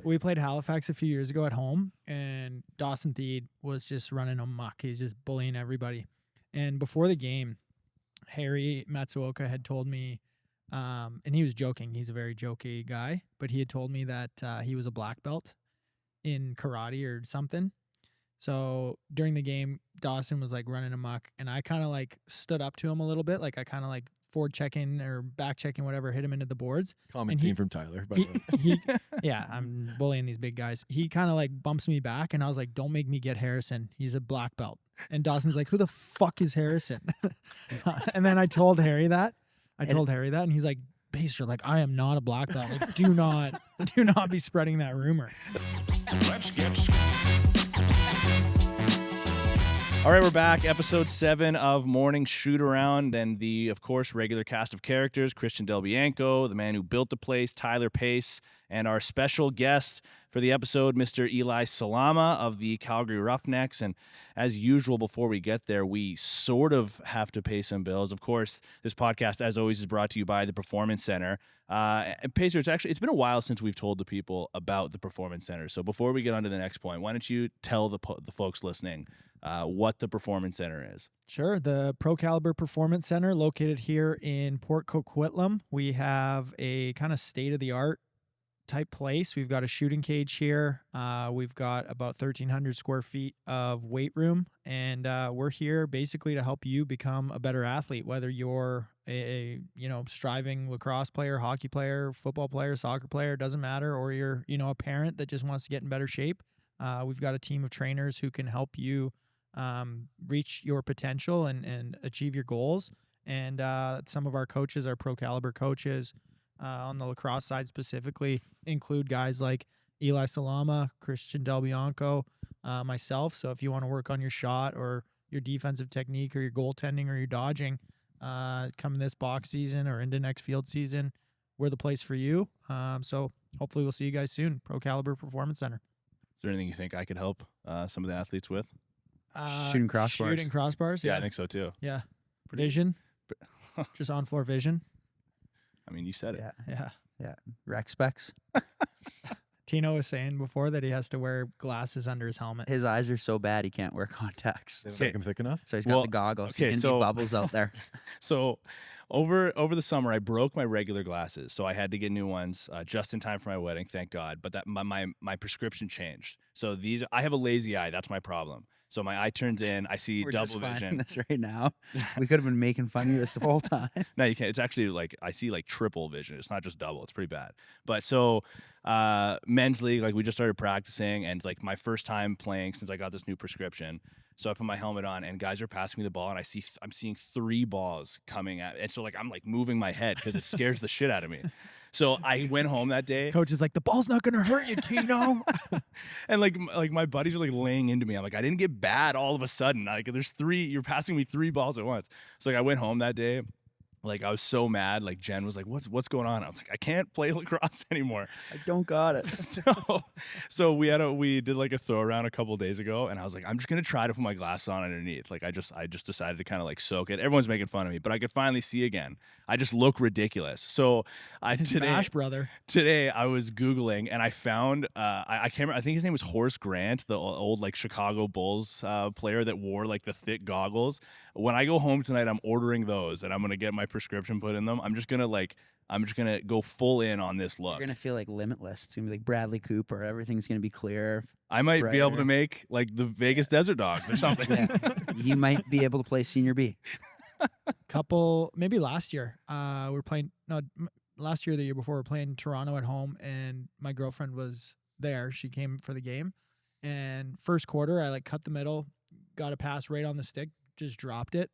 We played Halifax a few years ago at home, and Dawson Theed was just running amok. He's just bullying everybody. And before the game, Harry Matsuoka had told me, and he was joking. He's a very jokey guy, but he had told me that he was a black belt in karate or something. So during the game, Dawson was like running amok, and I kind of like stood up to him a little bit. Like I kind of like forward checking or back checking, whatever, hit him into the boards. Common theme from Tyler, by the way. Yeah, I'm bullying these big guys. He kind of like bumps me back, and I was like, don't make me get Harrison. He's a black belt. And Dawson's like, who the fuck is Harrison? And then I told Harry that. And he's like, Baser, like, I am not a black belt. Like, do not be spreading that rumor. Let's get All right, we're back. Episode 7 of Morning Shootaround, and the, of course, regular cast of characters: Christian Del Bianco, the man who built the place, Tyler Pace, and our special guest for the episode, Mr. Eli Salama of the Calgary Roughnecks. And as usual, before we get there, we sort of have to pay some bills. Of course, this podcast, as always, is brought to you by the Performance Center. And Pacer, it's been a while since we've told the people about the Performance Center. So before we get on to the next point, why don't you tell the folks listening what the Performance Center is? Sure. The Procaliber Performance Center, located here in Port Coquitlam. We have a kind of state-of-the-art type place. We've got a shooting cage here. We've got about 1,300 square feet of weight room, and we're here basically to help you become a better athlete, whether you're a striving lacrosse player, hockey player, football player, soccer player, doesn't matter, or you're a parent that just wants to get in better shape. We've got a team of trainers who can help you reach your potential and achieve your goals. And some of our coaches, our Procaliber coaches, on the lacrosse side specifically, include guys like Eli Salama, Christian Del Bianco, myself. So if you want to work on your shot or your defensive technique or your goaltending or your dodging, come this box season or into next field season, we're the place for you. So hopefully we'll see you guys soon. Procaliber Performance Center. Is there anything you think I could help some of the athletes with? Shooting crossbars. Shooting crossbars. Yeah, I think so too. Yeah. Vision. Just on floor vision. I mean, you said it. Yeah. Rec specs. Tino was saying before that he has to wear glasses under his helmet. His eyes are so bad he can't wear contacts. They don't make him thick enough. So he's got the goggles. okay, He's gonna be bubbles out there. So over the summer, I broke my regular glasses, so I had to get new ones just in time for my wedding. Thank God. But that my prescription changed. So I have a lazy eye. That's my problem. So my eye turns in. I see We're double just finding vision. this right now. We could have been making fun of you this whole time. No, you can't. It's actually like I see like triple vision. It's not just double. It's pretty bad. But so men's league, like we just started practicing, and it's like my first time playing since I got this new prescription. So I put my helmet on, and guys are passing me the ball, and I'm seeing 3 balls coming at, and so like I'm like moving my head because it scares the shit out of me. So I went home that day. Coach is like, the ball's not gonna hurt you, Tino. And like my buddies are like laying into me. I'm like, I didn't get bad all of a sudden. Like you're passing me 3 balls at once. So like I went home that day. Like I was so mad. Like Jen was like, "What's going on?" I was like, "I can't play lacrosse anymore." I don't got it. So we did like a throw around a couple of days ago, and I was like, "I'm just gonna try to put my glasses on underneath." Like I just decided to kind of like soak it. Everyone's making fun of me, but I could finally see again. I just look ridiculous. So Bash brother. Today I was Googling and I found I can't remember, I think his name was Horace Grant, the old like Chicago Bulls player that wore like the thick goggles. When I go home tonight, I'm ordering those and I'm gonna get my prescription put in them. I'm just gonna go full in on this look. You're gonna feel like limitless. It's gonna be like Bradley Cooper. Everything's gonna be clear. I might be able brighter. to make like the Vegas Desert Dogs or something. Yeah. You might be able to play Senior B. Maybe last year, we're playing. No, last year, or the year before, we're playing Toronto at home, and my girlfriend was there. She came for the game, and first quarter, I like cut the middle, got a pass right on the stick, just dropped it.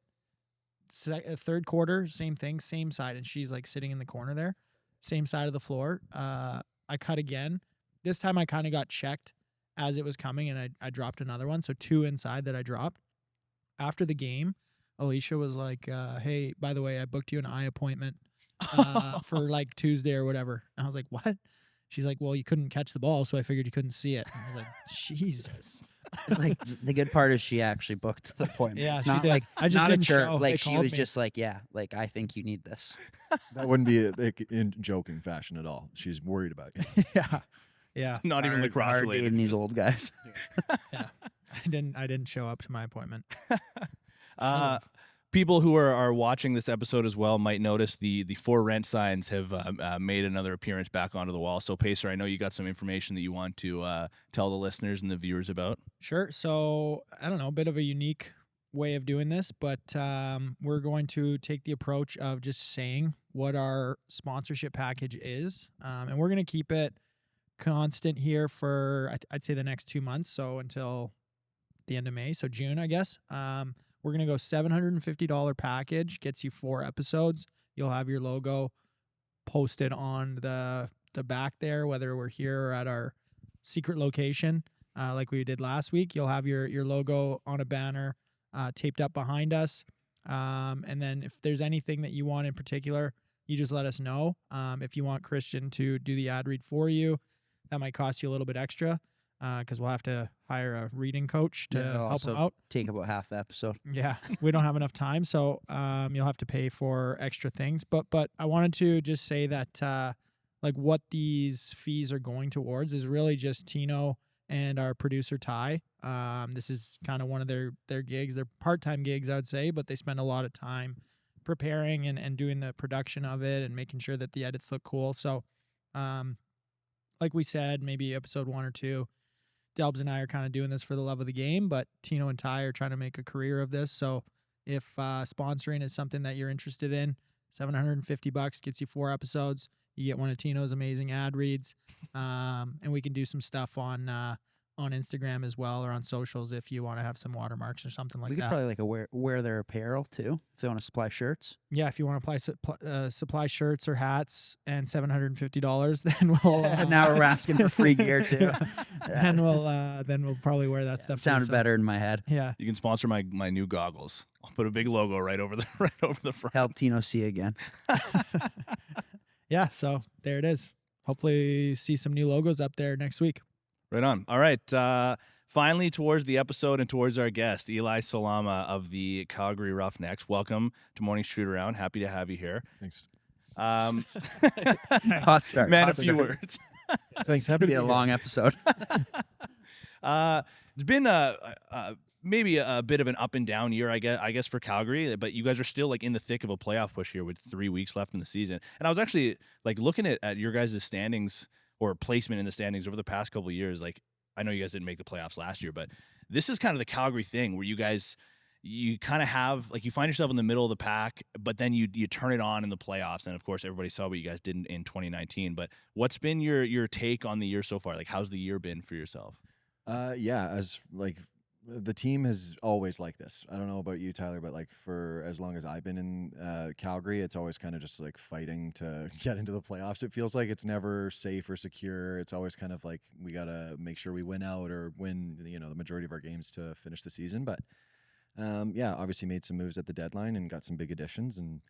Third quarter, same thing, same side, and she's like sitting in the corner there, same side of the floor. I cut again. This time, I kind of got checked as it was coming, and I dropped another one. So 2 inside that I dropped. After the game, Alicia was like, "Hey, by the way, I booked you an eye appointment for like Tuesday or whatever." And I was like, "What?" She's like, "Well, you couldn't catch the ball, so I figured you couldn't see it." And I was like, "Jesus." Like the good part is she actually booked the appointment. Yeah, it's she not did. like I just not a didn't church. show. Like They she called was me. just like, yeah, like I think you need this. That wouldn't be in joking fashion at all. She's worried about you. Yeah. Yeah. It's not It's even hard- lacrosse hard related. dating these old guys. Yeah. I didn't show up to my appointment. People who are watching this episode as well might notice the for rent signs have made another appearance back onto the wall. So, Pacer, I know you got some information that you want to tell the listeners and the viewers about. Sure. So I don't know, a bit of a unique way of doing this, but we're going to take the approach of just saying what our sponsorship package is, and we're going to keep it constant here for I'd say the next 2 months, so until the end of May, so June, I guess. We're going to go $750 package, gets you 4 episodes. You'll have your logo posted on the back there, whether we're here or at our secret location, like we did last week. You'll have your logo on a banner taped up behind us. And then if there's anything that you want in particular, you just let us know. If you want Christian to do the ad read for you, that might cost you a little bit extra because we'll have to hire a reading coach to It'll help also him out. take about half the episode. Yeah, we don't have enough time, so you'll have to pay for extra things. But I wanted to just say that like what these fees are going towards is really just Tino and our producer Ty. This is kind of one of their gigs. They're part-time gigs, I would say, but they spend a lot of time preparing and doing the production of it and making sure that the edits look cool. So like we said, maybe episode 1 or 2, Delbs and I are kind of doing this for the love of the game, but Tino and Ty are trying to make a career of this. So if sponsoring is something that you're interested in, $750 gets you 4 episodes. You get one of Tino's amazing ad reads, and we can do some stuff on Instagram as well or on socials if you want to have some watermarks or something like We could that. probably like wear their apparel too if they want to supply shirts. Yeah, if you want to supply shirts or hats and $750, then we'll Now we're asking for free gear too. then we'll probably wear that stuff. too, Sounded so- better in my head. Yeah. You can sponsor my new goggles. I'll put a big logo right over the front. Help Tino see again. Yeah, so there it is. Hopefully see some new logos up there next week. Right on. All right. Finally, towards the episode and towards our guest, Eli Salama of the Calgary Roughnecks. Welcome to Morning Shootaround. Happy to have you here. Thanks. Hot start. Man, a hot few start. words. Thanks. It's gonna be a long episode. It's been maybe a bit of an up and down year, I guess, for Calgary. But you guys are still like in the thick of a playoff push here with 3 weeks left in the season. And I was actually like looking at your guys' standings or placement in the standings over the past couple of years. Like, I know you guys didn't make the playoffs last year, but this is kind of the Calgary thing where you kind of have like you find yourself in the middle of the pack, but then you turn it on in the playoffs. And of course, everybody saw what you guys did in 2019. But what's been your take on the year so far? Like, how's the year been for yourself? Yeah, as like the team is always like this. I don't know about you, Tyler, but like for as long as I've been in Calgary, it's always kind of just like fighting to get into the playoffs. It feels like it's never safe or secure. It's always kind of like we got to make sure we win out or win, the majority of our games to finish the season. But yeah, obviously made some moves at the deadline and got some big additions and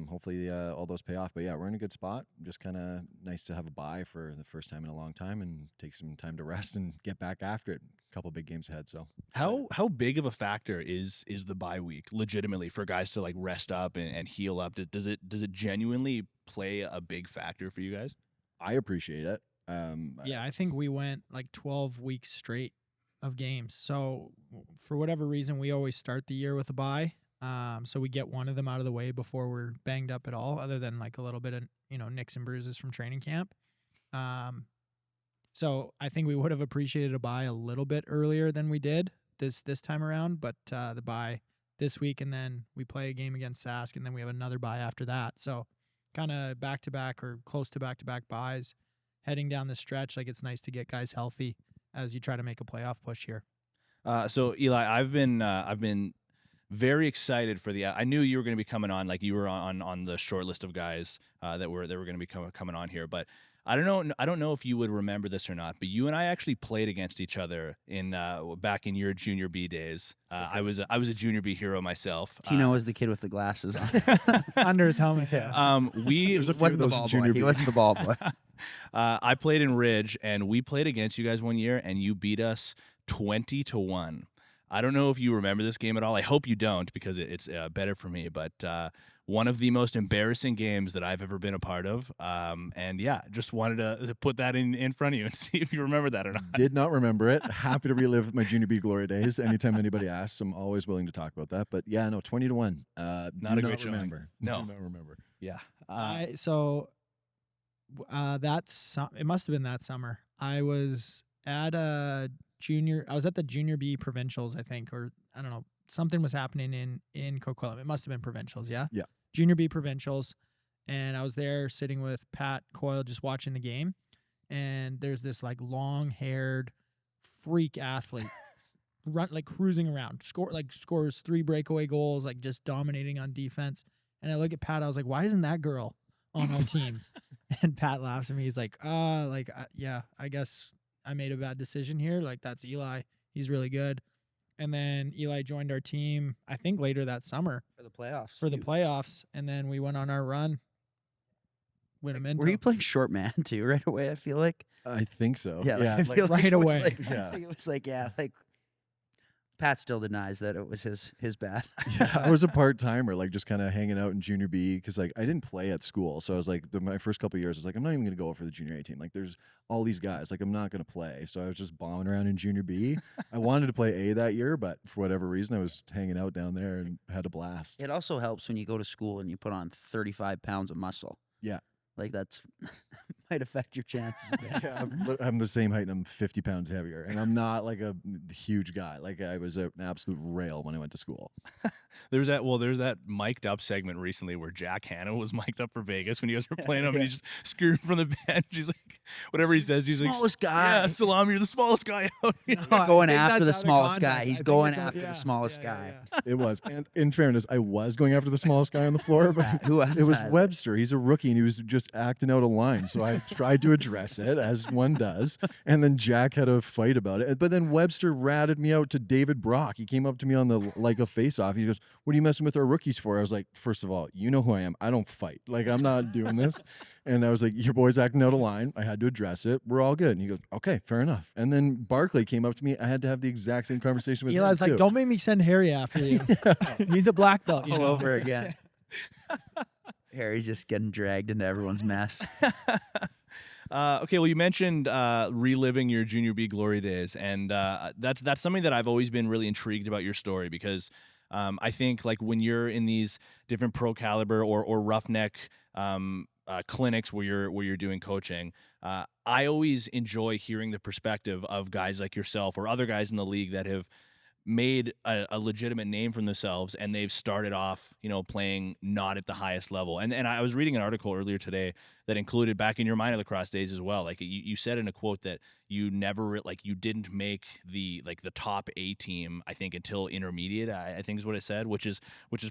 hopefully all those pay off. But yeah, we're in a good spot. Just kind of nice to have a bye for the first time in a long time and take some time to rest and get back after it. A couple big games ahead. So How big of a factor is the bye week legitimately for guys to like rest up and heal up? Does it genuinely play a big factor for you guys? I appreciate it. Yeah, I think we went like 12 weeks straight of games. So for whatever reason, we always start the year with a bye. So we get one of them out of the way before we're banged up at all, other than like a little bit of, nicks and bruises from training camp. So I think we would have appreciated a bye a little bit earlier than we did this time around, but the bye this week, and then we play a game against Sask, and then we have another bye after that. So kind of back-to-back or close to back-to-back byes heading down the stretch. Like, it's nice to get guys healthy as you try to make a playoff push here. So Eli, I've been very excited for I knew you were going to be coming on, like you were on the short list of guys that were going to be coming on here. But I don't know if you would remember this or not, but you and I actually played against each other in back in your junior B days. I was a junior B hero myself. Tino was the kid with the glasses on. Under his helmet. Yeah. We There's a few wasn't of the those ball junior boy. He B. wasn't the ball boy. I played in Ridge, and we played against you guys one year, and you beat us 20-1. I don't know if you remember this game at all. I hope you don't, because it's better for me. But one of the most embarrassing games that I've ever been a part of. And yeah, just wanted to put that in front of you and see if you remember that or not. Did not remember it. Happy to relive my junior B glory days. Anytime anybody asks, I'm always willing to talk about that. But yeah, no, 20-1. Not a great showing. remember. No. Do not remember. Yeah. It must have been that summer. I was at I was at the junior B provincials, I think, or I don't know. Something was happening in Coquitlam. It must have been provincials, yeah? Yeah. Junior B provincials. And I was there sitting with Pat Coyle just watching the game. And there's this like long-haired freak athlete cruising around, scores 3 breakaway goals, like just dominating on defense. And I look at Pat, I was like, why isn't that girl on our team? And Pat laughs at me. He's like, yeah, I guess I made a bad decision here. Like, that's Eli. He's really good. And then Eli joined our team, I think later that summer. For the playoffs. And then we went on our run. Win a Mento. Were you playing short man too right away, I feel like? I think so. Yeah, Yeah. I like, feel like right it was away. like- Yeah. I think it was like, Pat still denies that it was his bad. yeah, I was a part-timer, like just kind of hanging out in junior B because like I didn't play at school. So I was like, my first couple of years, I was like, I'm not even going to go for the junior A team. Like there's all these guys, like I'm not going to play. So I was just bombing around in junior B. I wanted to play A that year, but for whatever reason, I was hanging out down there and had a blast. It also helps when you go to school and you put on 35 pounds of muscle. Yeah. Like that's might affect your chances. Yeah, I'm the same height and I'm 50 pounds heavier. And I'm not like a huge guy. Like I was an absolute rail when I went to school. There's that mic'd up segment recently where Jack Hanna was mic'd up for Vegas when you guys were playing him, and he just screamed from the bench. He's like, whatever he says, he's Smallest like, guy. yeah, Salama, you're the smallest guy out here. He's going think after the that's out of smallest guy. context. He's I think going it's out- after yeah, the smallest yeah, guy. yeah. It was. And in fairness, I was going after the smallest guy on the floor, but Who was it was that? Webster. He's a rookie and he was just acting out of line. So I tried to address it as one does. And then Jack had a fight about it. But then Webster ratted me out to David Brock. He came up to me on a face-off. He goes, "What are you messing with our rookies for?" I was like, first of all, you know who I am. I don't fight. Like, I'm not doing this. And I was like, your boy's acting out of line. I had to address it. We're all good. And he goes, okay, fair enough. And then Barclay came up to me. I had to have the exact same conversation with Eli's him like, too. don't make me send Harry after you. He's a black belt. You All know? over again. Harry's just getting dragged into everyone's mess. Okay, well, you mentioned reliving your junior B glory days, and that's something that I've always been really intrigued about your story, because I think like when you're in these different Procaliber or Roughneck clinics where you're doing coaching, I always enjoy hearing the perspective of guys like yourself or other guys in the league that have made a legitimate name for themselves, and they've started off, playing not at the highest level. And I was reading an article earlier today that included back in your minor lacrosse days as well. Like you said in a quote that you never you didn't make the top A team, I think, until intermediate, I think is what it said, which is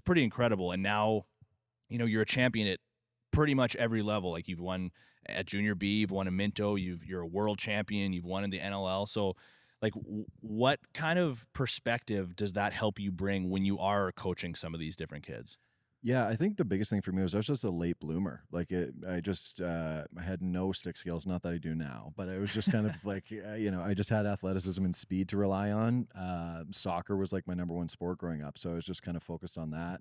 pretty incredible. And now, you're a champion at pretty much every level. Like you've won at junior B, you've won a Mento, you're a world champion, you've won in the NLL. So like, what kind of perspective does that help you bring when you are coaching some of these different kids? Yeah, I think the biggest thing for me was I was just a late bloomer. Like I had no stick skills, not that I do now, but I was just kind of like, I just had athleticism and speed to rely on. Soccer was like my number one sport growing up. So I was just kind of focused on that.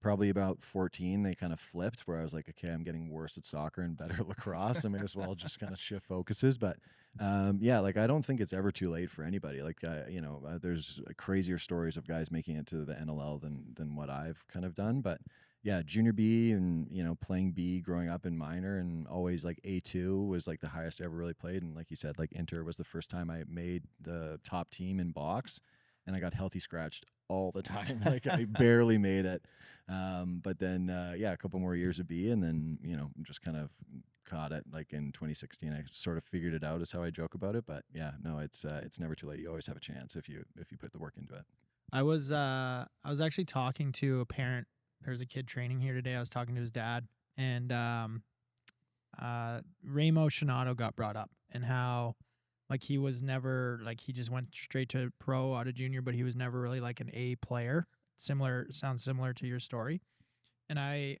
Probably about 14, they kind of flipped where I was like, okay, I'm getting worse at soccer and better at lacrosse. I may as well just kind of shift focuses. But like I don't think it's ever too late for anybody. Like, there's crazier stories of guys making it to the NLL than what I've kind of done. But yeah, junior B and, playing B growing up in minor, and always like A2 was like the highest I ever really played. And like you said, like inter was the first time I made the top team in box, and I got healthy scratched all the time. Like I barely made it. But then, a couple more years of B, and then, just kind of caught it. Like in 2016, I sort of figured it out, is how I joke about it. But yeah, no, it's never too late. You always have a chance if you put the work into it. I was actually talking to a parent. There's a kid training here today. I was talking to his dad, and Ramo Shinato got brought up, and how like he was never like, he just went straight to pro out of junior, but he was never really like an A player. Sounds similar to your story. And I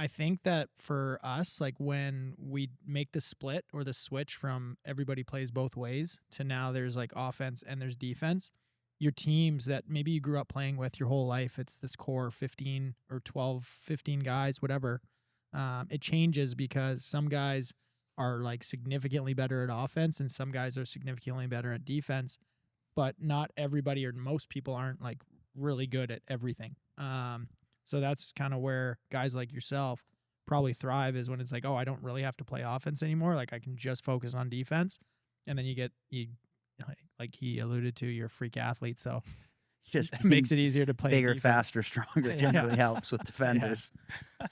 think that for us, like when we make the split or the switch from everybody plays both ways to now there's like offense and there's defense, your teams that maybe you grew up playing with your whole life. It's this core 15 or 12, 15 guys, whatever. It changes because some guys are like significantly better at offense and some guys are significantly better at defense, but not everybody or most people aren't like really good at everything. So that's kind of where guys like yourself probably thrive, is when it's like, oh, I don't really have to play offense anymore. Like I can just focus on defense. And then you like he alluded to, you're a freak athlete. So Just it makes it easier to play bigger, defense. faster, stronger. It really helps with defenders.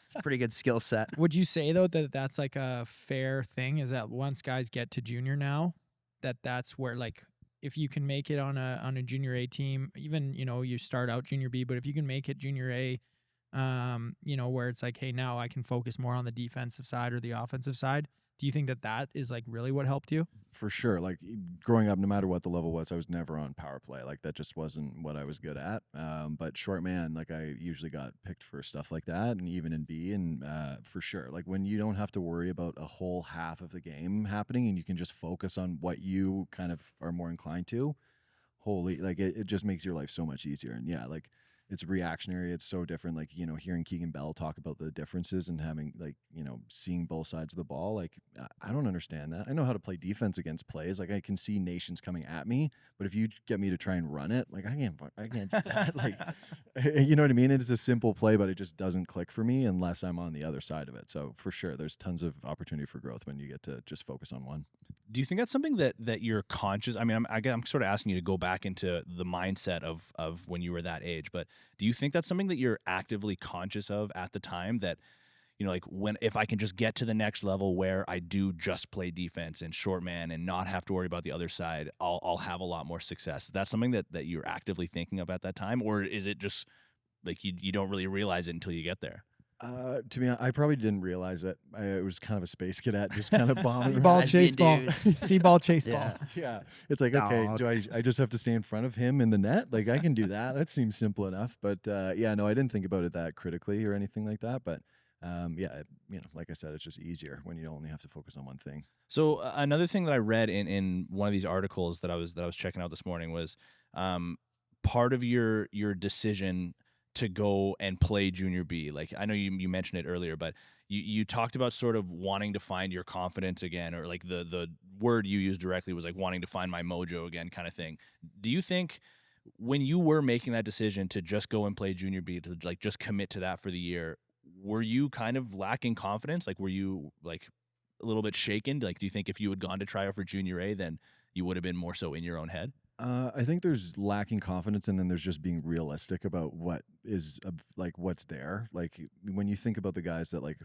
It's a pretty good skill set. Would you say though that that's like a fair thing? Is that once guys get to junior now, that's where like if you can make it on a junior A team, even you start out junior B, but if you can make it junior A, where it's like, hey, now I can focus more on the defensive side or the offensive side. Do you think that is like really what helped you? For sure. Like growing up, no matter what the level was, I was never on power play. Like that just wasn't what I was good at. But short man, like I usually got picked for stuff like that, and even in B, and for sure, like when you don't have to worry about a whole half of the game happening and you can just focus on what you kind of are more inclined to, like it just makes your life so much easier. And yeah, like it's reactionary. It's so different. Like, hearing Keegan Bell talk about the differences and having like, seeing both sides of the ball. Like, I don't understand that. I know how to play defense against plays. Like I can see nations coming at me, but if you get me to try and run it, like I can't do that. Like, you know what I mean? It's a simple play, but it just doesn't click for me unless I'm on the other side of it. So for sure, there's tons of opportunity for growth when you get to just focus on one. Do you think that's something that you're conscious? I mean, I'm sort of asking you to go back into the mindset of when you were that age, but do you think that's something that you're actively conscious of at the time, that, like if I can just get to the next level where I do just play defense and short man and not have to worry about the other side, I'll have a lot more success? Is that something that you're actively thinking of at that time, or is it just like you don't really realize it until you get there? To me, I probably didn't realize it. I was kind of a space cadet, just kind of bombing. Ball, Guys chase being ball, dudes. see ball, chase Yeah. ball. Yeah, it's like, No, okay, do I just have to stay in front of him in the net? Like I can do that. That seems simple enough. But yeah, no, I didn't think about it that critically or anything like that. But yeah, like I said, it's just easier when you only have to focus on one thing. So another thing that I read in one of these articles that I was checking out this morning was part of your decision to go and play junior B. Like I know you mentioned it earlier, but you talked about sort of wanting to find your confidence again, or like the word you used directly was like wanting to find my mojo again kind of thing. Do you think when you were making that decision to just go and play junior B, to like just commit to that for the year, were you kind of lacking confidence? Like were you like a little bit shaken? Like do you think if you had gone to try out for junior A, then you would have been more so in your own head? I think there's lacking confidence, and then there's just being realistic about what is like what's there. Like when you think about the guys that like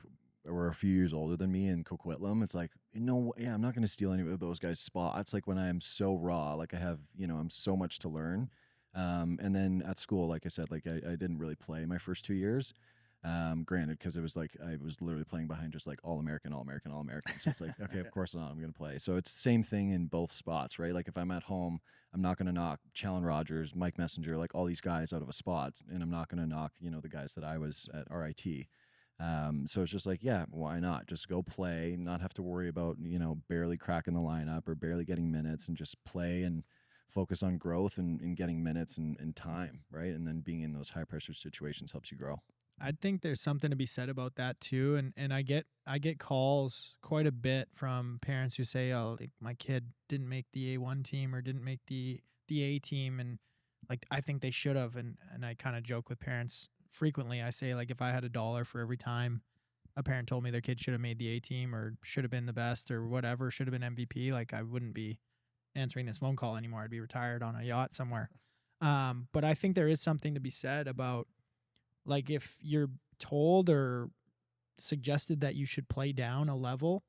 were a few years older than me in Coquitlam, it's like, I'm not going to steal any of those guys' spots. Like when I am so raw, like I have, I'm so much to learn. And then at school, like I said, like I didn't really play my first 2 years. Granted, because it was like I was literally playing behind just like all American. So it's like, okay, of course not, I'm going to play. So it's the same thing in both spots, right? Like if I'm at home, I'm not going to knock Challen Rogers, Mike Messenger, like all these guys out of a spot, and I'm not going to knock, the guys that I was at RIT. So it's just like, yeah, why not? Just go play, not have to worry about, barely cracking the lineup or barely getting minutes, and just play and focus on growth and getting minutes and time, right? And then being in those high pressure situations helps you grow. I think there's something to be said about that too, and I get calls quite a bit from parents who say, "Oh, like my kid didn't make the A1 team or didn't make the A team," and like I think they should have. And I kind of joke with parents frequently. I say like if I had $1 for every time a parent told me their kid should have made the A team or should have been the best or whatever, should have been MVP, like I wouldn't be answering this phone call anymore. I'd be retired on a yacht somewhere. But I think there is something to be said about, like, if you're told or suggested that you should play down a level,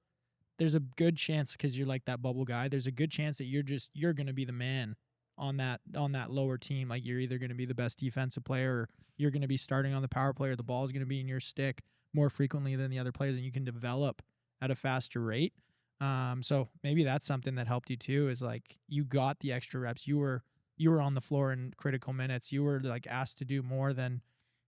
there's a good chance, because you're like that bubble guy, there's a good chance that you're going to be the man on that lower team. Like you're either going to be the best defensive player, or you're going to be starting on the power play, or the ball is going to be in your stick more frequently than the other players, and you can develop at a faster rate. So maybe that's something that helped you too, is like you got the extra reps. You were on the floor in critical minutes. You were like asked to do more than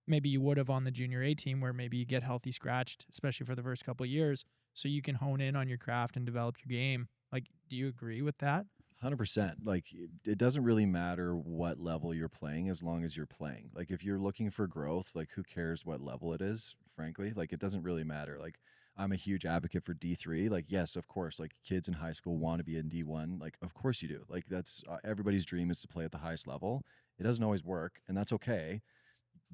maybe you would have on the junior A team, where maybe you get healthy scratched, especially for the first couple of years, so you can hone in on your craft and develop your game. Like, do you agree with that? 100%. Like it doesn't really matter what level you're playing as long as you're playing. Like if you're looking for growth, like who cares what level it is, frankly? Like it doesn't really matter. Like I'm a huge advocate for D3. Like yes, of course, like kids in high school want to be in D1. Like of course you do. Like that's everybody's dream is to play at the highest level. It doesn't always work, and that's okay.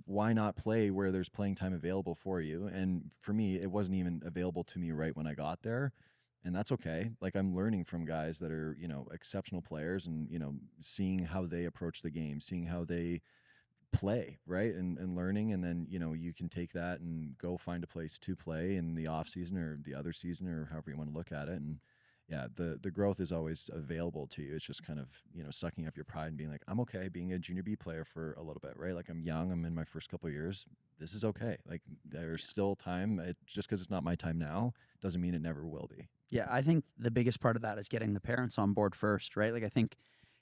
Why not play where there's playing time available for you? And for me, it wasn't even available to me right when I got there. And that's okay. Like I'm learning from guys that are, exceptional players and, seeing how they approach the game, seeing how they play, right? And learning. And then, you can take that and go find a place to play in the off season or the other season or however you want to look at it. And yeah, the growth is always available to you. It's just kind of, sucking up your pride and being like, I'm okay being a junior B player for a little bit, right? Like I'm young, I'm in my first couple of years. This is okay. Like there's still time. Just because it's not my time now doesn't mean it never will be. Yeah, I think the biggest part of that is getting the parents on board first, right? Like I think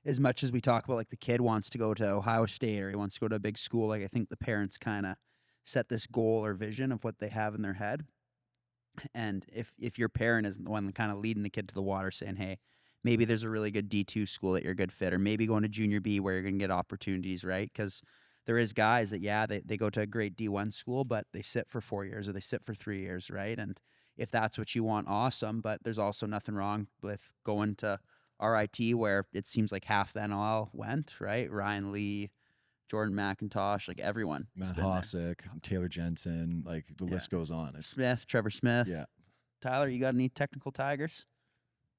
as much as we talk about like the kid wants to go to Ohio State or he wants to go to a big school, like I think the parents kind of set this goal or vision of what they have in their head. And if your parent isn't the one kind of leading the kid to the water saying, hey, maybe there's a really good D2 school that you're a good fit, or maybe going to junior B where you're going to get opportunities, right? Because there is guys that, yeah, they go to a great D1 school, but they sit for 4 years or they sit for 3 years, right? And if that's what you want, awesome. But there's also nothing wrong with going to RIT where it seems like half the NLL went, right? Ryan Lee, Jordan McIntosh, like everyone. Matt Hosick, Taylor Jensen, like the list goes on. Trevor Smith. Yeah. Tyler, you got any technical Tigers?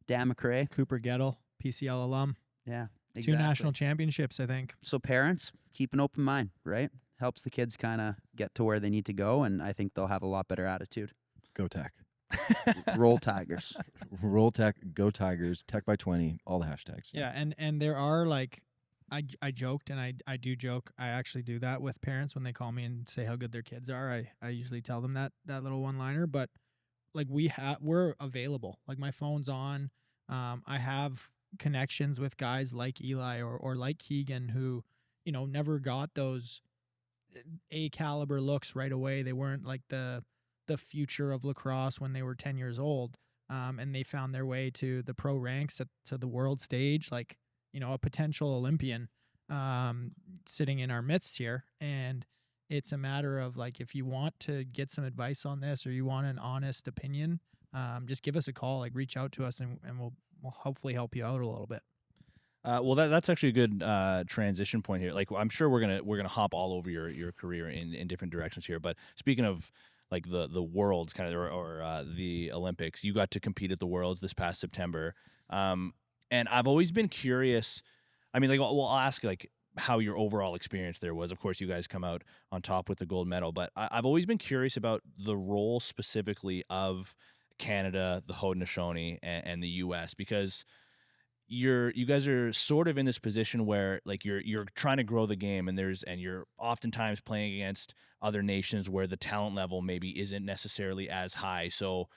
Dan McRae. Cooper Gettle, PCL alum. Yeah, exactly. 2 national championships, I think. So parents, keep an open mind, right? Helps the kids kind of get to where they need to go, and I think they'll have a lot better attitude. Go Tech. Roll Tigers. Roll Tech, go Tigers, Tech by 20, all the hashtags. Yeah, and there are like, I joked and I do joke. I actually do that with parents when they call me and say how good their kids are. I usually tell them that little one-liner, but like we're available. Like my phone's on. I have connections with guys like Eli or like Keegan who, never got those A caliber looks right away. They weren't like the future of lacrosse when they were 10 years old. And they found their way to the pro ranks to the world stage, like, a potential Olympian sitting in our midst here. And it's a matter of like, if you want to get some advice on this or you want an honest opinion, just give us a call, like reach out to us and we'll hopefully help you out a little bit. Well, that's actually a good transition point here. Like I'm sure we're gonna hop all over your career in different directions here. But speaking of like the Worlds kind of or the Olympics, you got to compete at the Worlds this past September. And I've always been curious. I mean, like, well, I'll ask like how your overall experience there was. Of course, you guys come out on top with the gold medal, but I've always been curious about the role specifically of Canada, the Haudenosaunee, and the U.S. because you guys are sort of in this position where like you're trying to grow the game, and you're oftentimes playing against other nations where the talent level maybe isn't necessarily as high. So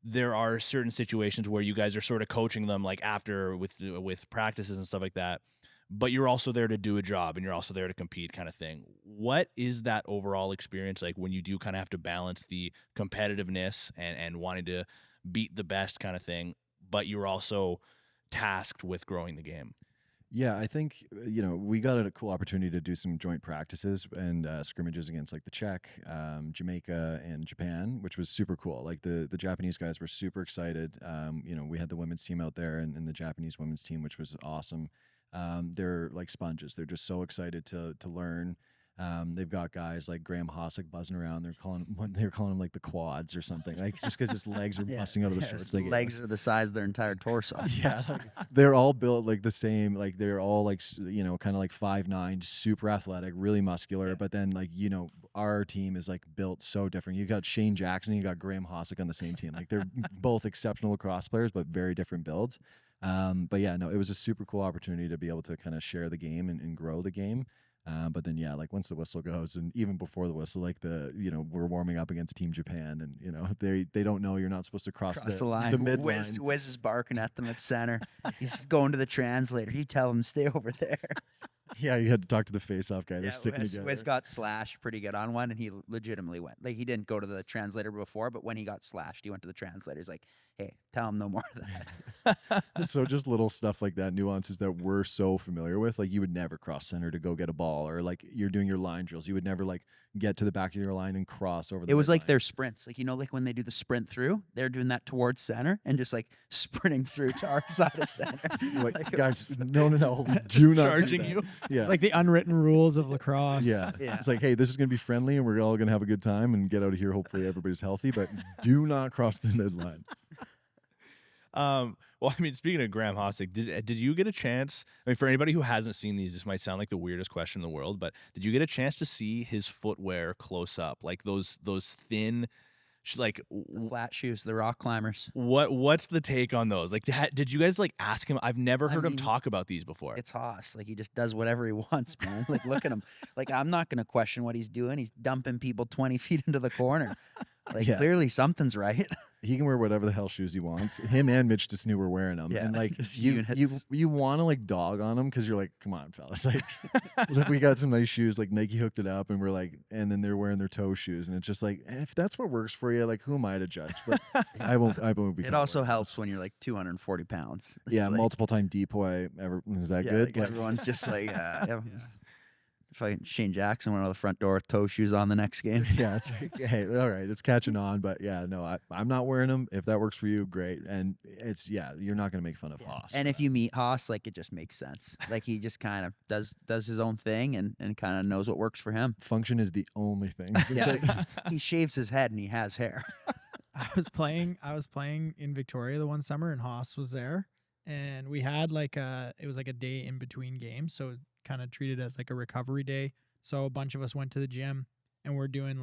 there are certain situations where you guys are sort of coaching them like after with practices and stuff like that, but you're also there to do a job and you're also there to compete kind of thing. What is that overall experience like when you do kind of have to balance the competitiveness and wanting to beat the best kind of thing, but you're also tasked with growing the game? Yeah, I think, we got a cool opportunity to do some joint practices and scrimmages against like the Czech, Jamaica, and Japan, which was super cool. Like the Japanese guys were super excited. We had the women's team out there and the Japanese women's team, which was awesome. They're like sponges. They're just so excited to learn. They've got guys like Graham Hosick buzzing around. They're calling him like the quads or something, like just because his legs are busting out of the shorts. His legs are the size of their entire torso. Yeah, like, they're all built like the same. Like they're all like kind of like 5'9", super athletic, really muscular. Yeah. But then like our team is like built so different. You got Shane Jackson, you got Graham Hosick on the same team. Like they're both exceptional lacrosse players, but very different builds. But yeah, no, it was a super cool opportunity to be able to kind of share the game and grow the game. But then, yeah, like once the whistle goes, and even before the whistle, like we're warming up against Team Japan, and they don't know you're not supposed to cross the line. The mid line. Wiz is barking at them at center. He's going to the translator. You tell him stay over there. Yeah, you had to talk to the face-off guy. They're Yeah, sticking Wiz together. got slashed pretty good on one, and he legitimately went. Like, he didn't go to the translator before, but when he got slashed, he went to the translator. He's like, hey, tell him no more of that. So just little stuff like that, nuances that we're so familiar with. Like you would never cross center to go get a ball, or like you're doing your line drills. You would never like get to the back of your line and cross over the It was like midline. their sprints. Like, like when they do the sprint through, they're doing that towards center and just like sprinting through to our side of center. Like, Like, it guys, was- no, do not do Charging that. you. Yeah. Like the unwritten rules of lacrosse. Yeah. Yeah. It's like, hey, this is going to be friendly and we're all going to have a good time and get out of here. Hopefully everybody's healthy, but do not cross the midline. Well, I mean, speaking of Graham Hossack, did you get a chance? I mean, for anybody who hasn't seen these, this might sound like the weirdest question in the world, but did you get a chance to see his footwear close up, like those thin, like the flat shoes, the rock climbers. what's the take on those? Like, did you guys like ask him? I've never I heard him mean, talk about these before. It's Haas. Like, he just does whatever he wants, man. Like, look at him. Like, I'm not going to question what he's doing. He's dumping people 20 feet into the corner. Like, Yeah. clearly something's right. He can wear whatever the hell shoes he wants. Him and Mitch Disnew were wearing them. Yeah. And like Just you units. want to like dog on them because you're like, come on, fellas. Like, look, we got some nice shoes. Like Nike hooked it up and we're like, and then they're wearing their toe shoes. And it's just like, if that's what works for you, like who am I to judge? But I won't be. It also helps when you're like 240 pounds. It's Yeah, like, multiple time depoy. Is that yeah, good? like, everyone's just like, yeah. Fucking Shane Jackson went out the front door with toe shoes on the next game. Yeah, it's like, hey, all right, it's catching on, but yeah, no, I'm not wearing them. If that works for you, great. And it's you're not gonna make fun of Haas. And if you meet Haas, like, it just makes sense. Like, he just kind of does his own thing and kind of knows what works for him. function is the only thing. Yeah, he shaves his head and he has hair. I was playing in Victoria the one summer, and Haas was there, and we had it was like a day in between games, so kind of treated as like a recovery day. So a bunch of us went to the gym and we're doing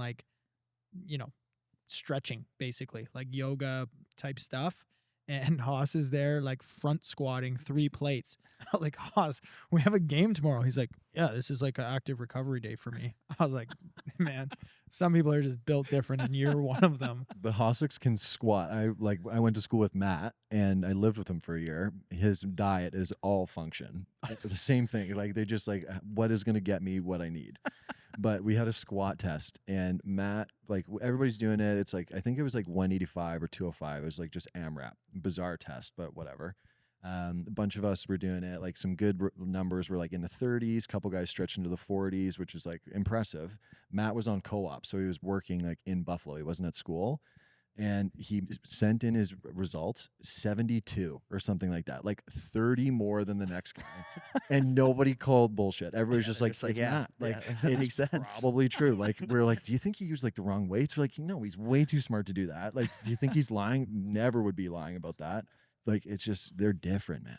stretching, basically like yoga type stuff. And Haas is there like front squatting 3 plates. I was like, Haas, we have a game tomorrow. He's like, yeah, this is like an active recovery day for me. I was like, man, some people are just built different and you're one of them. The Hossicks can squat. I went to school with Matt and I lived with him for a year. His diet is all function. The same thing. Like they just like what is going to get me what I need. But we had a squat test and Matt, like everybody's doing it. It's like I think it was like 185 or 205. It was like just AMRAP. Bizarre test, but whatever. A bunch of us were doing it. Like some good numbers were like in the 30s, couple guys stretching to the 40s, which is like impressive. Matt was on co-op, so he was working like in Buffalo. He wasn't at school. And he sent in his results 72 or something like that, like 30 more than the next guy. And nobody called bullshit. Everybody's just like, it's Matt. Like, that it's makes sense. probably true. Like, we're like, do you think he used like the wrong weights? We're like, no, he's way too smart to do that. Like, do you think he's lying? Never would be lying about that. Like, it's just, they're different, man.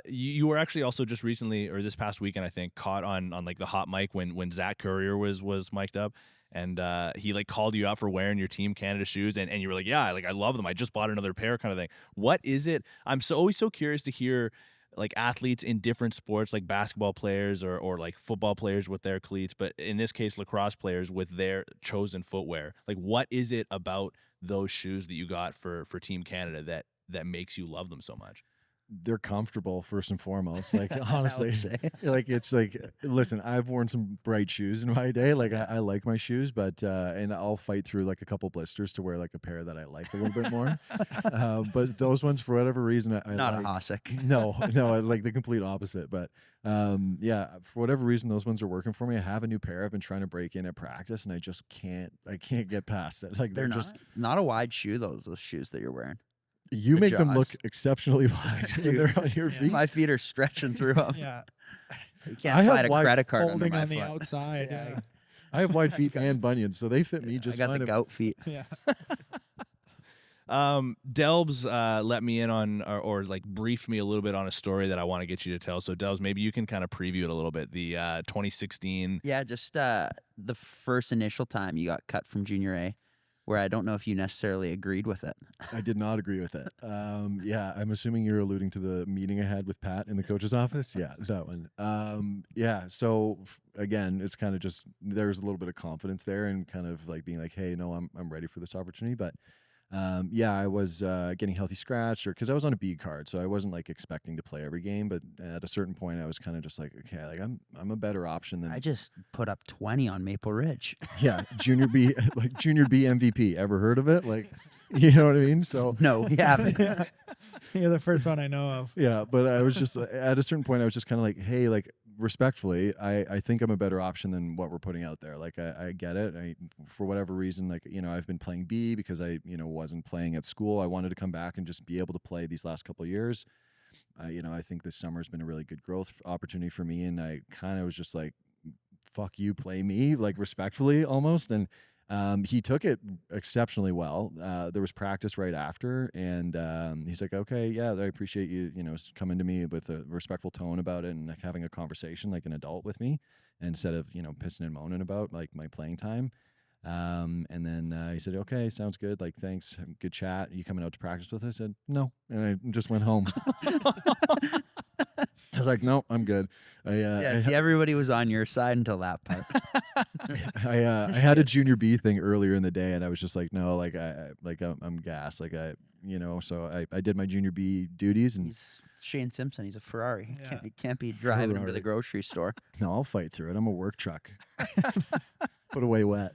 You were actually also just recently, or this past weekend, I think, caught on like the hot mic when Zach Courier was mic'd up, and he like called you out for wearing your Team Canada shoes, and you were like, yeah, like I love them. I just bought another pair, kind of thing. What is it? I'm always so curious to hear like athletes in different sports, like basketball players or like football players with their cleats, but in this case, lacrosse players with their chosen footwear. Like, what is it about those shoes that you got for Team Canada that makes you love them so much? They're comfortable first and foremost. Like honestly, say. like it's like, listen, I've worn some bright shoes in my day. Like I like my shoes, but and I'll fight through like a couple blisters to wear like a pair that I like a little bit more. But those ones, for whatever reason, I Not like. a Hossack. No, I like the complete opposite. But yeah, for whatever reason, those ones are working for me. I have a new pair. I've been trying to break in at practice, and I just can't. I can't get past it. Like They're just. not a wide shoe, those shoes that you're wearing. You The make them look jaws. exceptionally wide when Dude, they're on your yeah. feet. My feet are stretching through them. Yeah. You I can't have slide a wide credit card under Folding my on the foot. outside. Yeah. I have wide feet and bunions, so they fit me I just got fine. the gout feet. Yeah. Delbs let me in on or like briefed me a little bit on a story that I want to get you to tell. So Delbs, maybe you can kind of preview it a little bit. The 2016. Yeah, just the first initial time you got cut from junior A, where I don't know if you necessarily agreed with it. I did not agree with it. Yeah, I'm assuming you're alluding to the meeting I had with Pat in the coach's office. Yeah, that one. Yeah, so again, it's kind of just there's a little bit of confidence there and kind of like being like, hey, no, I'm ready for this opportunity. But yeah, I was getting healthy scratched, or because I was on a B card, so I wasn't like expecting to play every game. But at a certain point, I was kind of just like, okay, like I'm a better option than I just put up 20 on Maple Ridge. yeah, junior B, like junior B MVP. Ever heard of it? Like, you know what I mean? So No, we haven't. You're the first one I know of. yeah, but I was just at a certain point, I was just kind of like, hey, like respectfully, I think I'm a better option than what we're putting out there. Like I get it. For whatever reason, like, you know, I've been playing B because I, you know, wasn't playing at school. I wanted to come back and just be able to play these last couple of years. You know, I think this summer has been a really good growth opportunity for me, and I kind of was just like, fuck you, play me, like respectfully almost. And he took it exceptionally well. There was practice right after, and he's like, okay, yeah, I appreciate you, you know, coming to me with a respectful tone about it and like having a conversation like an adult with me instead of, you know, pissing and moaning about like my playing time. And then he said, okay, sounds good. Like, thanks. Good chat. You coming out to practice with us? I said, no. And I just went home. I was like, no, I'm good. Yeah, see, everybody was on your side until that part. I had a junior B thing earlier in the day, and I was just like, no, like I'm gassed, like you know. So I did my junior B duties, and He's Shane Simpson. He's a Ferrari. Yeah. He can't be driving him to Ferrari. the grocery store. no, I'll fight through it. I'm a work truck. Put away wet.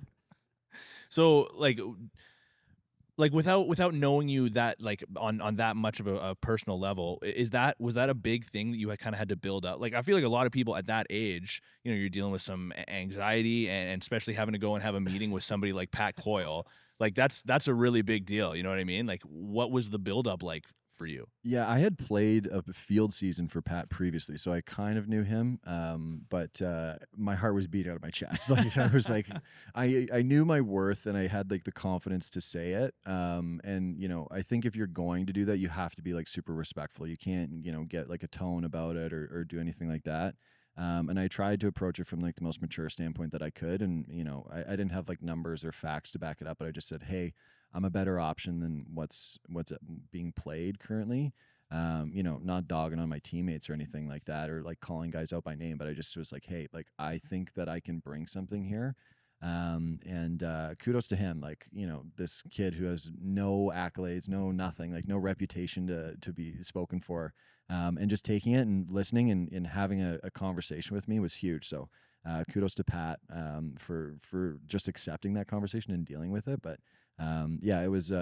So like without knowing you that like on that much of a personal level, was that a big thing that you kind of had to build up? Like, I feel like a lot of people at that age, you know, you're dealing with some anxiety, and especially having to go and have a meeting with somebody like Pat Coyle, like that's a really big deal. You know what I mean? Like, what was the build up like for you? Yeah, I had played a field season for Pat previously, so I kind of knew him. But my heart was beat out of my chest. Like, I was like, I knew my worth, and I had like the confidence to say it. And you know, I think if you're going to do that, you have to be like super respectful. You can't, you know, get like a tone about it or do anything like that. And I tried to approach it from like the most mature standpoint that I could. And, you know, I didn't have like numbers or facts to back it up, but I just said, hey, I'm a better option than what's being played currently. You know, not dogging on my teammates or anything like that, or like calling guys out by name, but I just was like, hey, like I think that I can bring something here. And kudos to him. Like, you know, this kid who has no accolades, no nothing, like no reputation to be spoken for. And just taking it and listening and having a conversation with me was huge. So kudos to Pat for just accepting that conversation and dealing with it. But yeah, it was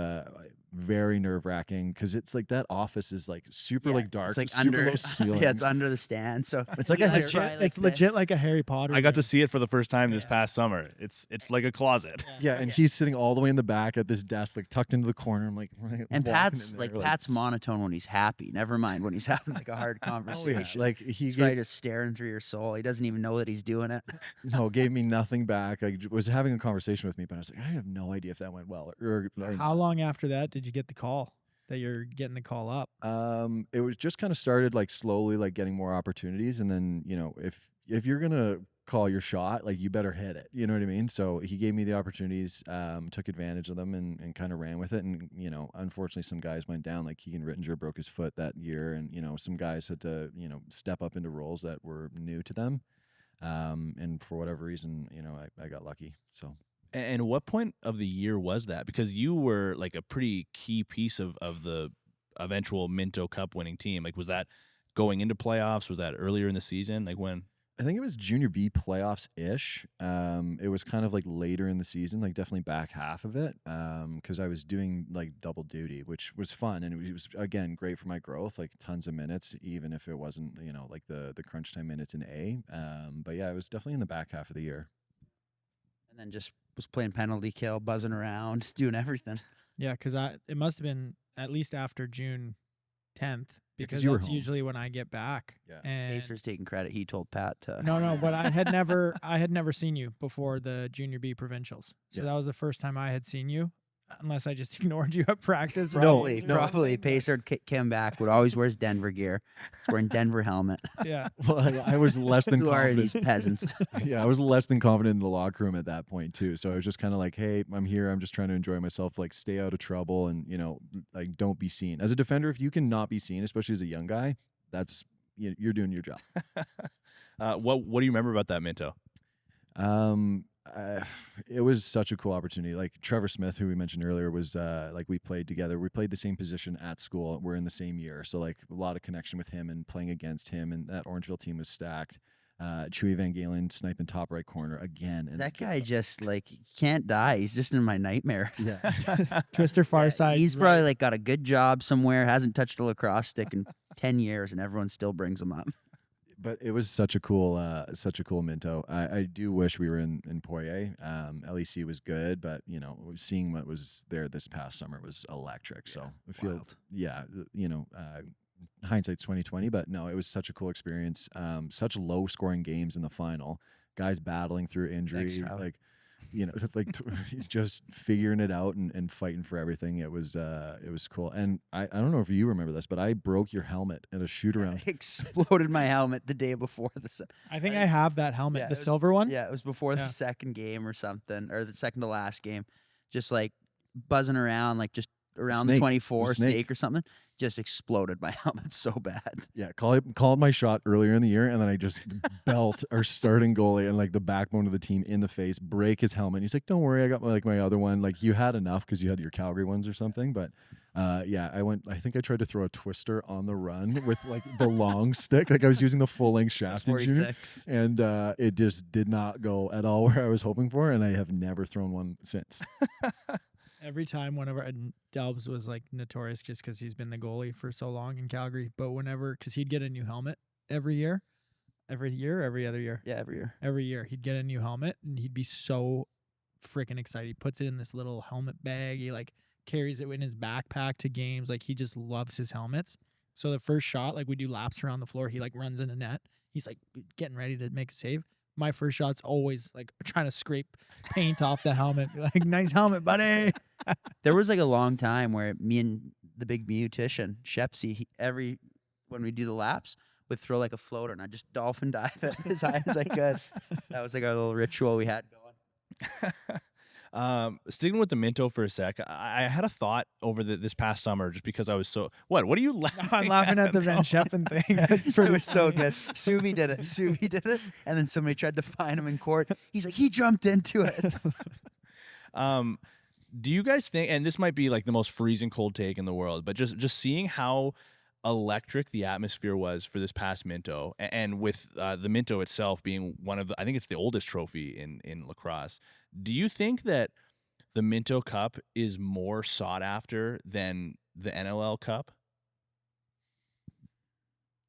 very nerve-wracking because it's like that office is like super like dark. It's like super under, low ceilings. yeah, it's under the stand. So It's like you a gotta legit- try It's like legit this. like a Harry Potter. I got to room. see it for the first time this Yeah. past summer. It's like a closet. Yeah, and he's sitting all the way in the back at this desk, like tucked into the corner. I'm like, right, And walking Pat's in there, like Pat's monotone when he's happy. Never mind when he's having like a hard oh, yeah. conversation. Like he He's gave, probably just staring through your soul. He doesn't even know that he's doing it. no gave me nothing back. Like was having a conversation with me, but I was like, I have no idea if that went well or How long after that did you get the call that you're getting the call up? It was just kind of started like slowly, like getting more opportunities, and then you know if you're gonna call your shot, like you better hit it. You know what I mean? So he gave me the opportunities, took advantage of them, and kind of ran with it. And you know, unfortunately, some guys went down. Like Keegan Rittinger broke his foot that year, and you know, some guys had to step up into roles that were new to them. And for whatever reason, you know, I got lucky. So. And what point of the year was that? Because you were like a pretty key piece of the eventual Mento Cup winning team. Like, was that going into playoffs? Was that earlier in the season? Like when? I think it was junior B playoffs ish. It was kind of like later in the season, like definitely back half of it. Because I was doing like double duty, which was fun, and it was again great for my growth, like tons of minutes, even if it wasn't like the crunch time minutes in A. But yeah, it was definitely in the back half of the year. And then just was playing penalty kill, buzzing around, doing everything. Yeah, because it must have been at least after June 10th because you were that's home. usually when I get back. Yeah. And Pacer's taking credit. He told Pat to. no, but I had never seen you before the Junior B provincials. So Yeah. that was the first time I had seen you, unless I just ignored you at practice. or Probably, anything. probably. Pacer came back, would always wears Denver gear. He's wearing Denver helmet. Yeah. Well, I was less than Who are confident. these peasants? Yeah, I was less than confident in the locker room at that point too. So I was just kind of like, hey, I'm here. I'm just trying to enjoy myself. Like, stay out of trouble, and like, don't be seen. As a defender, if you can not be seen, especially as a young guy, that's you're doing your job. What do you remember about that Mento? It was such a cool opportunity. Like Trevor Smith, who we mentioned earlier, was like we played together. We played the same position at school. We're in the same year, so like a lot of connection with him and playing against him. And that Orangeville team was stacked. Chewy Van Galen sniping top right corner again. And That guy just like he can't die. He's just in my nightmares. Yeah. Twister far Yeah, side. he's right. probably like got a good job somewhere, hasn't touched a lacrosse stick in 10 years, and everyone still brings him up. But it was such a cool Minto. I do wish we were in Poirier. LEC was good, but you know, seeing what was there this past summer was electric. So I feel, wild. hindsight's 2020, but no, it was such a cool experience. Such low scoring games in the final. Guys battling through injury, Thanks, Tyler. like he's just figuring it out and fighting for everything. It was cool. And I don't know if you remember this, but I broke your helmet at a shoot around. Exploded my helmet the day before the. I think I have that helmet, Yeah, the it was- silver one. Yeah, it was before Yeah. the second game or something, or the second to last game. Just like buzzing around, like just around the Snake. 24 Snake. snake or something. Just exploded my helmet so bad. Yeah, called my shot earlier in the year, and then I just belt our starting goalie and like the backbone of the team in the face, break his helmet. He's like, "Don't worry, I got my other one." Like you had enough because you had your Calgary ones or something. But yeah, I think I tried to throw a twister on the run with like the long stick. Like I was using the full length shaft in junior, 46. and it just did not go at all where I was hoping for, and I have never thrown one since. Every time, whenever and Delbs was like notorious just because he's been the goalie for so long in Calgary. But whenever, because he'd get a new helmet every other year, Yeah, every year. he'd get a new helmet and he'd be so freaking excited. He puts it in this little helmet bag. He like carries it in his backpack to games. Like he just loves his helmets. So the first shot, like we do laps around the floor, he like runs in a net. He's like getting ready to make a save. My first shot's always like trying to scrape paint off the helmet. Like, nice helmet, buddy. There was like a long time where me and the big beautician, Shepsy, when we do the laps, would throw like a floater and I'd just dolphin dive it as high as I could. That was like our little ritual we had going. Sticking with the Mento for a sec, I had a thought over this past summer just because I was so. What are you laughing I'm laughing at the Van Scheppen thing. That's It pretty was so funny. good. Subi did it. And then somebody tried to find him in court. He's like, he jumped into it. Do you guys think, and this might be like the most freezing cold take in the world, but just seeing how electric the atmosphere was for this past Mento, and with the Mento itself being one of the, I think it's the oldest trophy in lacrosse. Do you think that the Mento Cup is more sought after than the NLL Cup?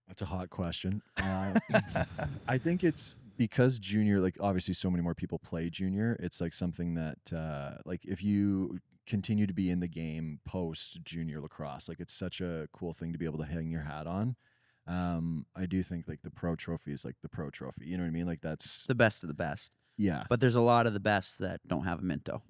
That's a hot question. I think it's because junior, like obviously so many more people play junior. It's like something that like if you continue to be in the game post junior lacrosse, like it's such a cool thing to be able to hang your hat on. I do think like the pro trophy is like the pro trophy. You know what I mean? Like that's The best of the best. yeah. But there's a lot of the best that don't have a Minto.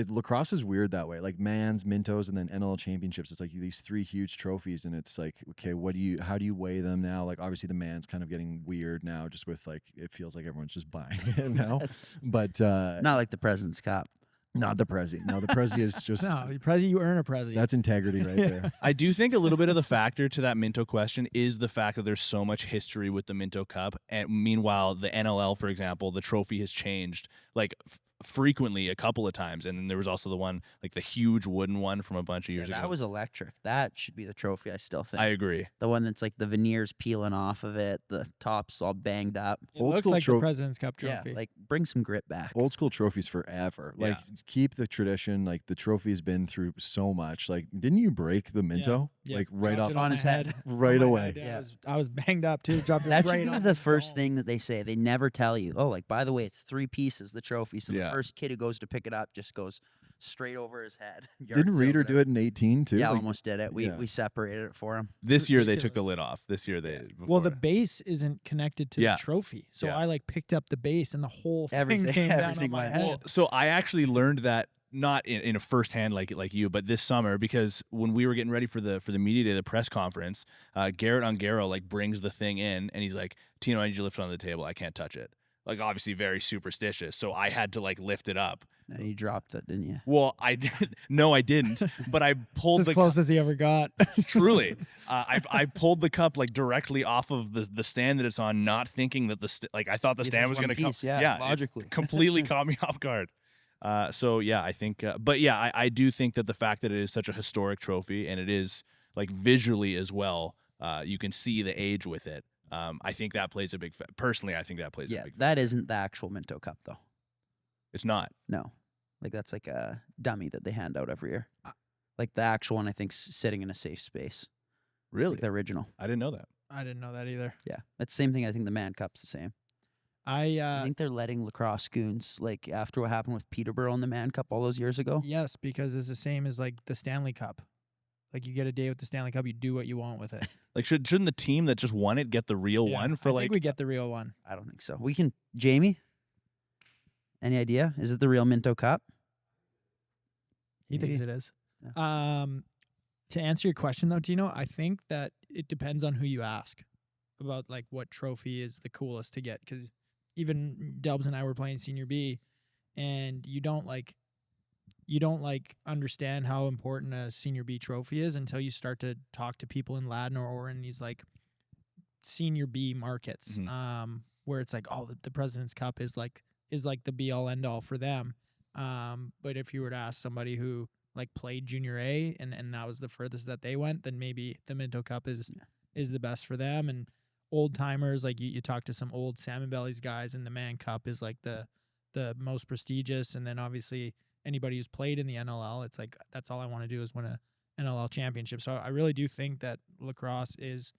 Lacrosse is weird that way. Like Mans, Mintos, and then NLL championships. It's like these three huge trophies, and it's like, okay, how do you weigh them now? Like obviously the Mans kind of getting weird now, just with like it feels like everyone's just buying it now. That's But not like the President's Cup. not the Prezi. No, the Prezi is just No, Prezi, you earn a Prezi. that's integrity right there. I do think a little bit of the factor to that Minto question is the fact that there's so much history with the Minto Cup, and meanwhile the NLL, for example, the trophy has changed like frequently a couple of times, and then there was also the one like the huge wooden one from a bunch of years That ago. was electric. That should be the trophy, I still think. I agree. The one that's like the veneers peeling off of it, the top's all banged up. It Old looks school like tro- the President's Cup trophy. Yeah, like bring some grit back. Old school trophies forever. Like keep the tradition. Like the trophy's been through so much. Like didn't you break the Minto? Yeah. Like right Dropped off it on my his head. right On my away. head, Yeah. I was banged up too. Dropped it That right should be on the first dome. thing that they say. They never tell you. Oh, like by the way, it's 3 pieces, the trophy. So Yeah. the first kid who goes to pick it up just goes straight over his head. Didn't Reader do it in 18 too? Yeah, Like, almost did it. yeah. We separated it for him. This year they took the ridiculous. lid off. This year they Well, the before- base isn't connected to Yeah. the trophy, so Yeah. I like picked up the base and the whole thing Everything- came down on everything my went- head. Well, so I actually learned that not in a firsthand like you, but this summer, because when we were getting ready for the media day, the press conference, Garrett Ongaro like brings the thing in and he's like, "Tino, I need you to lift it on the table. I can't touch it." Like obviously very superstitious, so I had to like lift it up And you dropped it, didn't you? Well, I did. No, I didn't. But I pulled It's as the close as he ever got. Truly, I pulled the cup like directly off of the stand that it's on, not thinking that I thought the Yeah, stand there's was one going to come. piece, yeah, it logically. completely caught me off guard. So yeah, I think. But yeah, I do think that the fact that it is such a historic trophy and it is like visually as well, you can see the age with it. I think that plays a big. Personally, I think that plays a Yeah, big. that isn't the actual Mento Cup, though. It's not. No. Like, that's like a dummy that they hand out every year. Like, the actual one, I think, sitting in a safe space. Really, Like the original. I didn't know that. I didn't know that either. Yeah. It's the same thing. I think the Man Cup's the same. I think they're letting lacrosse goons, like, after what happened with Peterborough in the Man Cup all those years ago. Yes, because it's the same as like the Stanley Cup. Like you get a day with the Stanley Cup, you do what you want with it. Like, shouldn't the team that just won it get the real Yeah, one for I like? think we get the real one. I don't think so. We can. Jamie? Any idea? Is it the real Mento Cup? He thinks Maybe. it is. To answer your question though, Tino, I think that it depends on who you ask about like what trophy is the coolest to get. Because even Delbs and I were playing Senior B, and you don't understand how important a Senior B trophy is until you start to talk to people in Ladin or in these like Senior B markets, where it's like, oh, the President's Cup is like the be all end all for them. But if you were to ask somebody who like played Junior A and that was the furthest that they went, then maybe the Mento Cup is the best for them. And old timers, like you talk to some old Salmon Bellies guys, and the Man Cup is like the most prestigious. And then obviously anybody who's played in the NLL, it's like that's all I want to do is win a NLL championship. So I really do think that lacrosse is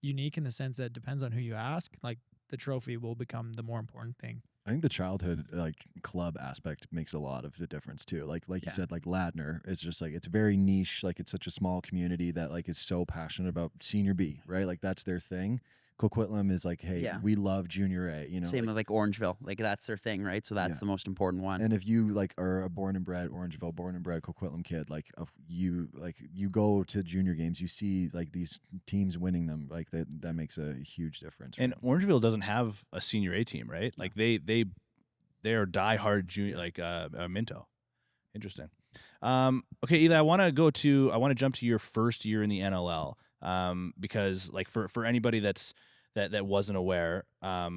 unique in the sense that it depends on who you ask. Like the trophy will become the more important thing. I think the childhood like club aspect makes a lot of the difference too. Like you said, like Ladner is just like it's very niche. Like it's such a small community that like is so passionate about Senior B, right? Like that's their thing. Coquitlam is like, hey, we love Junior A. You know, Same with like Orangeville, like that's their thing, right? So that's the most important one. And if you like are a born and bred Orangeville, born and bred Coquitlam kid, like you go to junior games, you see like these teams winning them, like that makes a huge difference. And Orangeville doesn't have a Senior A team, right? Like they're diehard junior, like Minto. Interesting. Okay, Eli, I want to jump to your first year in the NLL, because like for anybody that wasn't aware, I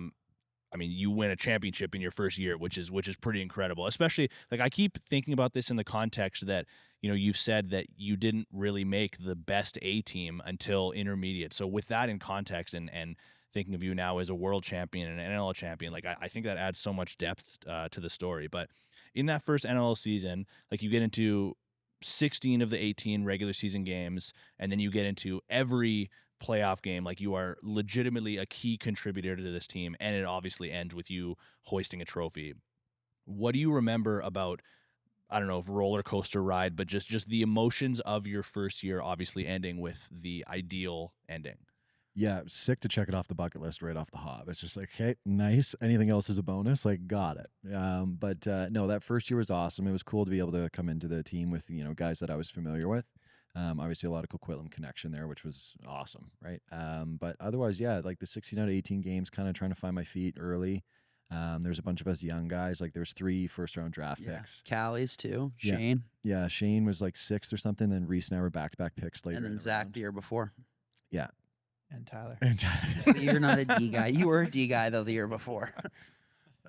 mean, you win a championship in your first year, which is pretty incredible. Especially like I keep thinking about this in the context that, you know, you've said that you didn't really make the best A team until intermediate. So with that in context and thinking of you now as a world champion and an NLL champion, like I think that adds so much depth to the story. But in that first NLL season, like you get into 16 of the 18 regular season games, and then you get into every playoff game. Like you are legitimately a key contributor to this team, and it obviously ends with you hoisting a trophy. What do you remember about, I don't know if roller coaster ride, but just the emotions of your first year, obviously ending with the ideal ending? Yeah, sick to check it off the bucket list right off the hop. It's just like, okay, nice. Anything else is a bonus. Like, got it. But no, that first year was awesome. It was cool to be able to come into the team with, you know, guys that I was familiar with. Obviously, a lot of Coquitlam connection there, which was awesome, right? But otherwise, yeah, like the 16 out of 18 games, kind of trying to find my feet early. There's a bunch of us young guys. Like there's 3 first-round draft picks. Callie's too. Yeah. Shane. Yeah, Shane was like 6th or something. Then Reese and I were back-to-back picks later. And then Zach the year before. Yeah. And Tyler. You're not a D guy. You were a D guy though the year before.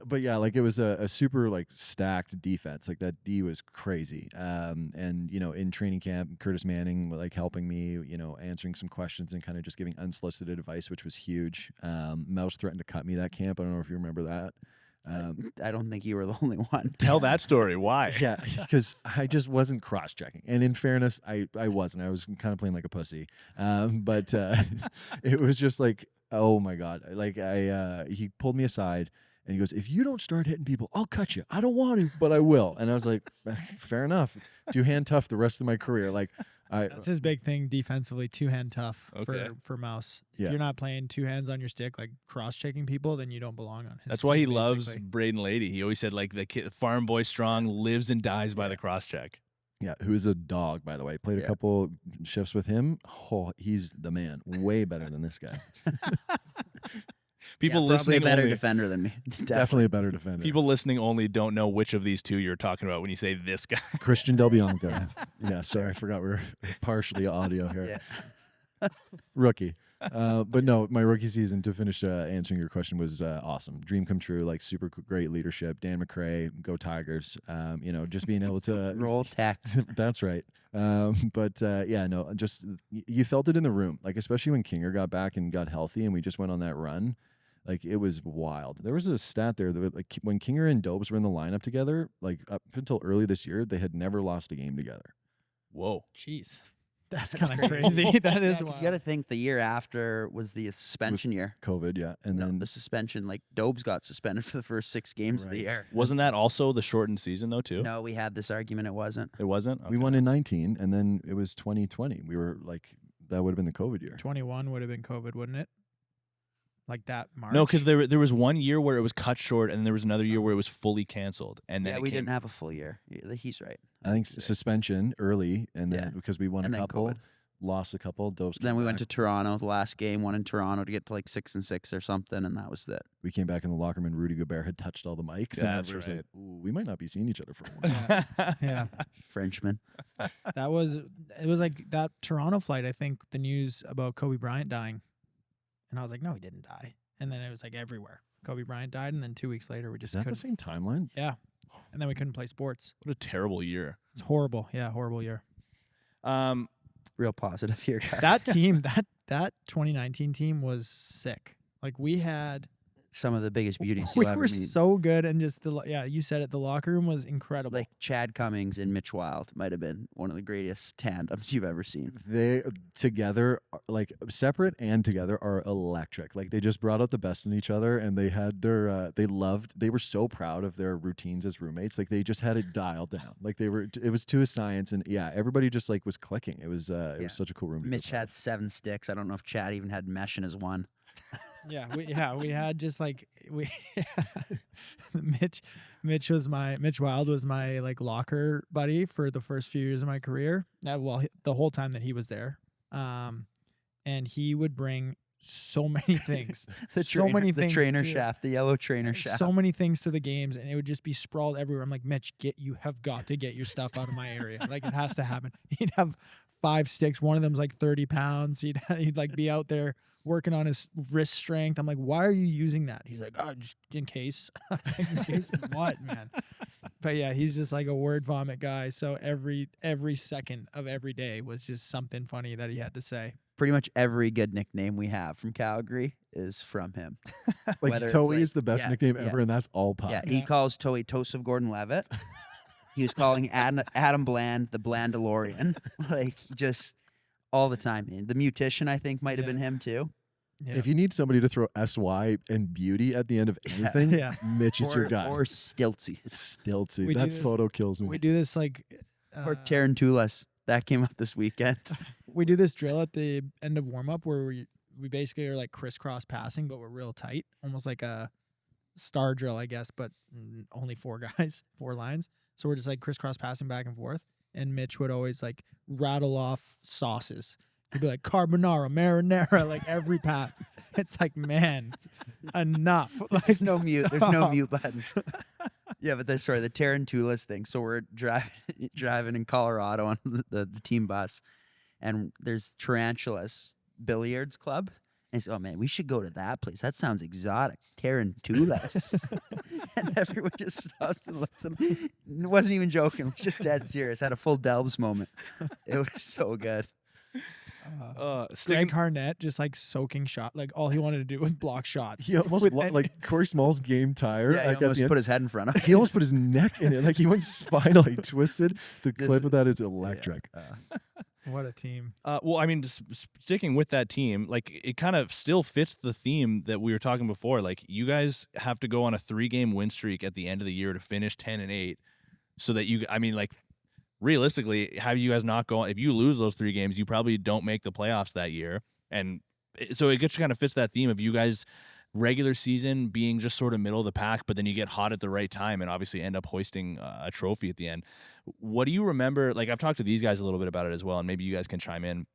But yeah, like it was a super like stacked defense. Like that D was crazy. And you know, in training camp, Curtis Manning like helping me, you know, answering some questions and kind of just giving unsolicited advice, which was huge. Mouse threatened to cut me that camp. I don't know if you remember that. I don't think you were the only one. Tell that story. Why? Yeah, because I just wasn't cross-checking. And in fairness, I wasn't. I was kind of playing like a pussy. But it was just like, oh my God. Like he pulled me aside and he goes, if you don't start hitting people, I'll cut you. I don't want to, but I will. And I was like, fair enough. 2-hand tough the rest of my career. Like That's his big thing defensively, 2-hand tough Okay. for Mouse. Yeah. If you're not playing 2 hands on your stick, like cross-checking people, then you don't belong on his That's why he team, loves basically. Braden Lady. He always said like the kid, farm boy strong lives and dies by the cross check. Yeah, who's a dog, by the way. Played a couple shifts with him. Oh, he's the man. Way better than this guy. People probably a listening better only, defender than me. Definitely a better defender. people listening only don't know which of these two you're talking about when you say this guy. Christian Del Bianco. Yeah, sorry, I forgot we're partially audio here. Yeah. Rookie. But no, my rookie season, to finish answering your question, was awesome. Dream come true, like super great leadership. Dan McRae, go Tigers. Just being able to Roll Tech. That's right. Just you felt it in the room, like especially when Kinger got back and got healthy, and we just went on that run. Like it was wild. There was a stat there that like when Kinger and Dobes were in the lineup together, like up until early this year, they had never lost a game together. Whoa. Jeez. That's kind of crazy. That is You got to think the year after was the suspension year. COVID, yeah, and then The suspension, like Dobes got suspended for the first 6 games of the Right. year. Wasn't that also the shortened season though too? No, we had this argument. It wasn't. It wasn't? we Okay. won in 19, and then it was 2020. We were like, that would have been the COVID year. 21 would have been COVID, wouldn't it? Like that March. No, because there was one year where it was cut short, and there was another year where it was fully canceled. And then Yeah, it we came- didn't have a full year. He's right. I think suspension early, and then Yeah. because we won And a then couple, COVID. lost a couple. Dobes Then came we went back. to Toronto, the last game, won in Toronto to get to like 6-6 or something, and that was it. We came back in the locker room, and Rudy Gobert had touched all the mics. And That's everyone was right. like, ooh, we might not be seeing each other for a while. Yeah. Frenchman. It was like that Toronto flight. I think the news about Kobe Bryant dying, and I was like, no, he didn't die. And then it was like everywhere. Kobe Bryant died, and then 2 weeks later, we Is just that the couldn't. same timeline? Yeah, and then we couldn't play sports. What a terrible year. It's horrible. Yeah, horrible year. Real positive here, guys. That team, that 2019 team was sick. Like we had, Some of the biggest beauties we you'll ever were meet. so good, and just you said it. The locker room was incredible. Like Chad Cummings and Mitch Wild might have been one of the greatest tandems you've ever seen. They together, like separate and together, are electric. Like they just brought out the best in each other, and they had their, they were so proud of their routines as roommates. Like they just had it dialed down. Like it was to a science, and yeah, everybody just like was clicking. It was such a cool room. to be Mitch a part had 7 sticks. I don't know if Chad even had mesh in his one. we had just like Mitch Wild was my like locker buddy for the first few years of my career. The whole time that he was there, and he would bring so many things, The trainer shaft, the yellow trainer shaft. so many things to the games, and it would just be sprawled everywhere. I'm like, Mitch, you have got to get your stuff out of my area. Like it has to happen. He'd have 5 sticks. One of them's like 30 pounds. He'd like be out there working on his wrist strength. I'm like, why are you using that? He's like, oh, just in case. In case what, man? But yeah, he's just like a word vomit guy. So every second of every day was just something funny that he had to say. Pretty much every good nickname we have from Calgary is from him. Like Whether it's Toey like- is the best yeah, nickname yeah. ever, and that's all pop. Yeah, he calls Toey Tosef Gordon-Levitt. He was calling Adam Bland the Blandalorian. Like, just all the time. The Mutician, I think, might have been him, too. Yeah. If you need somebody to throw SY and beauty at the end of anything, Yeah. Mitch is your guy. Or Stiltsy. Stiltsy. We do That this- photo kills me. we do this like Or Tarantulas. That came up this weekend. we do this drill at the end of warm up where we basically are like crisscross passing, but we're real tight, almost like a star drill, I guess, but only 4 guys, 4 lines. So we're just like crisscross passing back and forth. And Mitch would always like rattle off sauces. He'd be like carbonara, marinara, like every pass. It's like, man, enough. Like, There's no mute. There's no stop. mute button. Yeah, but the Tarantulas thing. So we're driving in Colorado on the team bus, and there's Tarantulas Billiards Club. And he's, oh man, we should go to that place. That sounds exotic. Tarantulas. And everyone just stops and looks at him. Wasn't even joking. It was just dead serious. Had a full Delbs moment. It was so good. Greg Harnett just like soaking shot. Like all he wanted to do was block shots. He almost With like Corey Small's game tire. Yeah, he like, at almost the end. put his head in front of him. He almost put his neck in it. Like he went spinally twisted. The clip of that is electric. What a team. Well, I mean, just sticking with that team, like it kind of still fits the theme that we were talking before. Like you guys have to go on a 3-game win streak at the end of the year to finish 10-8, so that like realistically, have you guys not go? If you lose those 3 games, you probably don't make the playoffs that year, and so it just kind of fits that theme of you guys regular season being just sort of middle of the pack, but then you get hot at the right time and obviously end up hoisting a trophy at the end. What do you remember? Like I've talked to these guys a little bit about it as well, and maybe you guys can chime in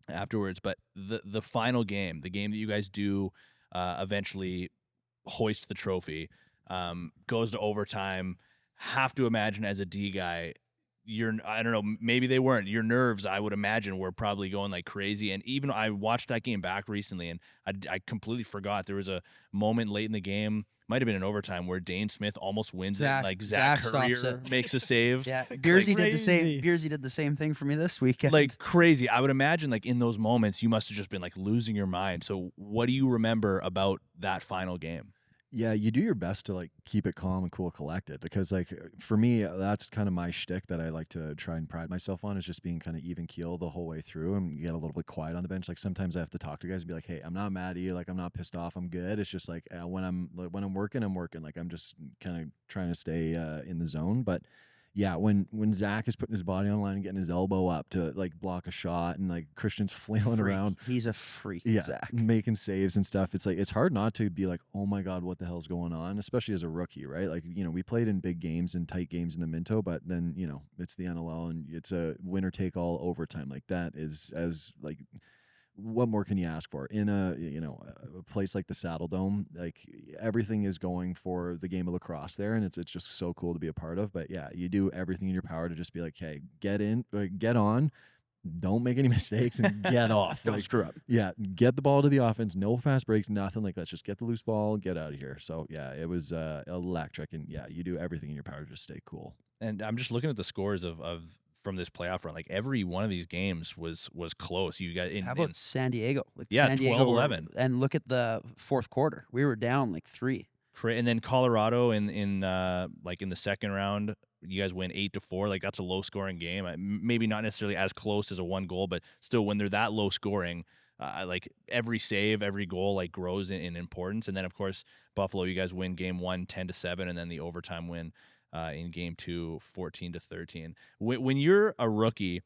afterwards. But the final game, the game that you guys do eventually hoist the trophy, goes to overtime. Have to imagine as a D guy, I don't know, maybe they weren't. Your nerves, I would imagine, were probably going like crazy. And even I watched that game back recently, and I completely forgot there was a moment late in the game, might have been in overtime, where Dane Smith almost wins it. Like Zach stops Courier it. makes a save. Yeah, Beersy did the same. crazy. Beersy did the same thing for me this weekend. Like crazy. I would imagine like in those moments, you must have just been like losing your mind. So what do you remember about that final game? Yeah, you do your best to like keep it calm and cool, collected, because like for me, that's kind of my shtick that I like to try and pride myself on, is just being kind of even keel the whole way through and get a little bit quiet on the bench. Like sometimes I have to talk to guys and be like, "Hey, I'm not mad at you. Like I'm not pissed off. I'm good." It's just like when I'm working, I'm working. Like I'm just kind of trying to stay in the zone. But yeah, when Zach is putting his body on the line and getting his elbow up to like block a shot, and like Christian's flailing Freak. around, He's a freak, yeah, Zach. making saves and stuff. It's like it's hard not to be like, oh my god, what the hell's going on? Especially as a rookie, right? Like we played in big games and tight games in the Mento, but then it's the NLL and it's a winner take all overtime. Like that is as like. What more can you ask for in a place like the Saddle Dome? Like everything is going for the game of lacrosse there, and it's just so cool to be a part of. But yeah, you do everything in your power to just be like, hey, get on, don't make any mistakes, and get off. Don't Like, screw up. yeah, get the ball to the offense, no fast breaks, nothing. Like let's just get the loose ball, get out of here. So yeah, it was electric, and yeah, you do everything in your power to just stay cool. And I'm just looking at the scores of from this playoff run. Like every one of these games was close. You got How about San Diego? Like Yeah, San Diego 12-11. And look at the fourth quarter. We were down like 3. and then Colorado in like in the second round, you guys win 8-4. Like that's a low scoring game. Maybe not necessarily as close as a 1 goal, but still when they're that low scoring, like every save, every goal like grows in importance. And then of course Buffalo, you guys win game 1 10-7, and then the overtime win in game 2 14-13. When you're a rookie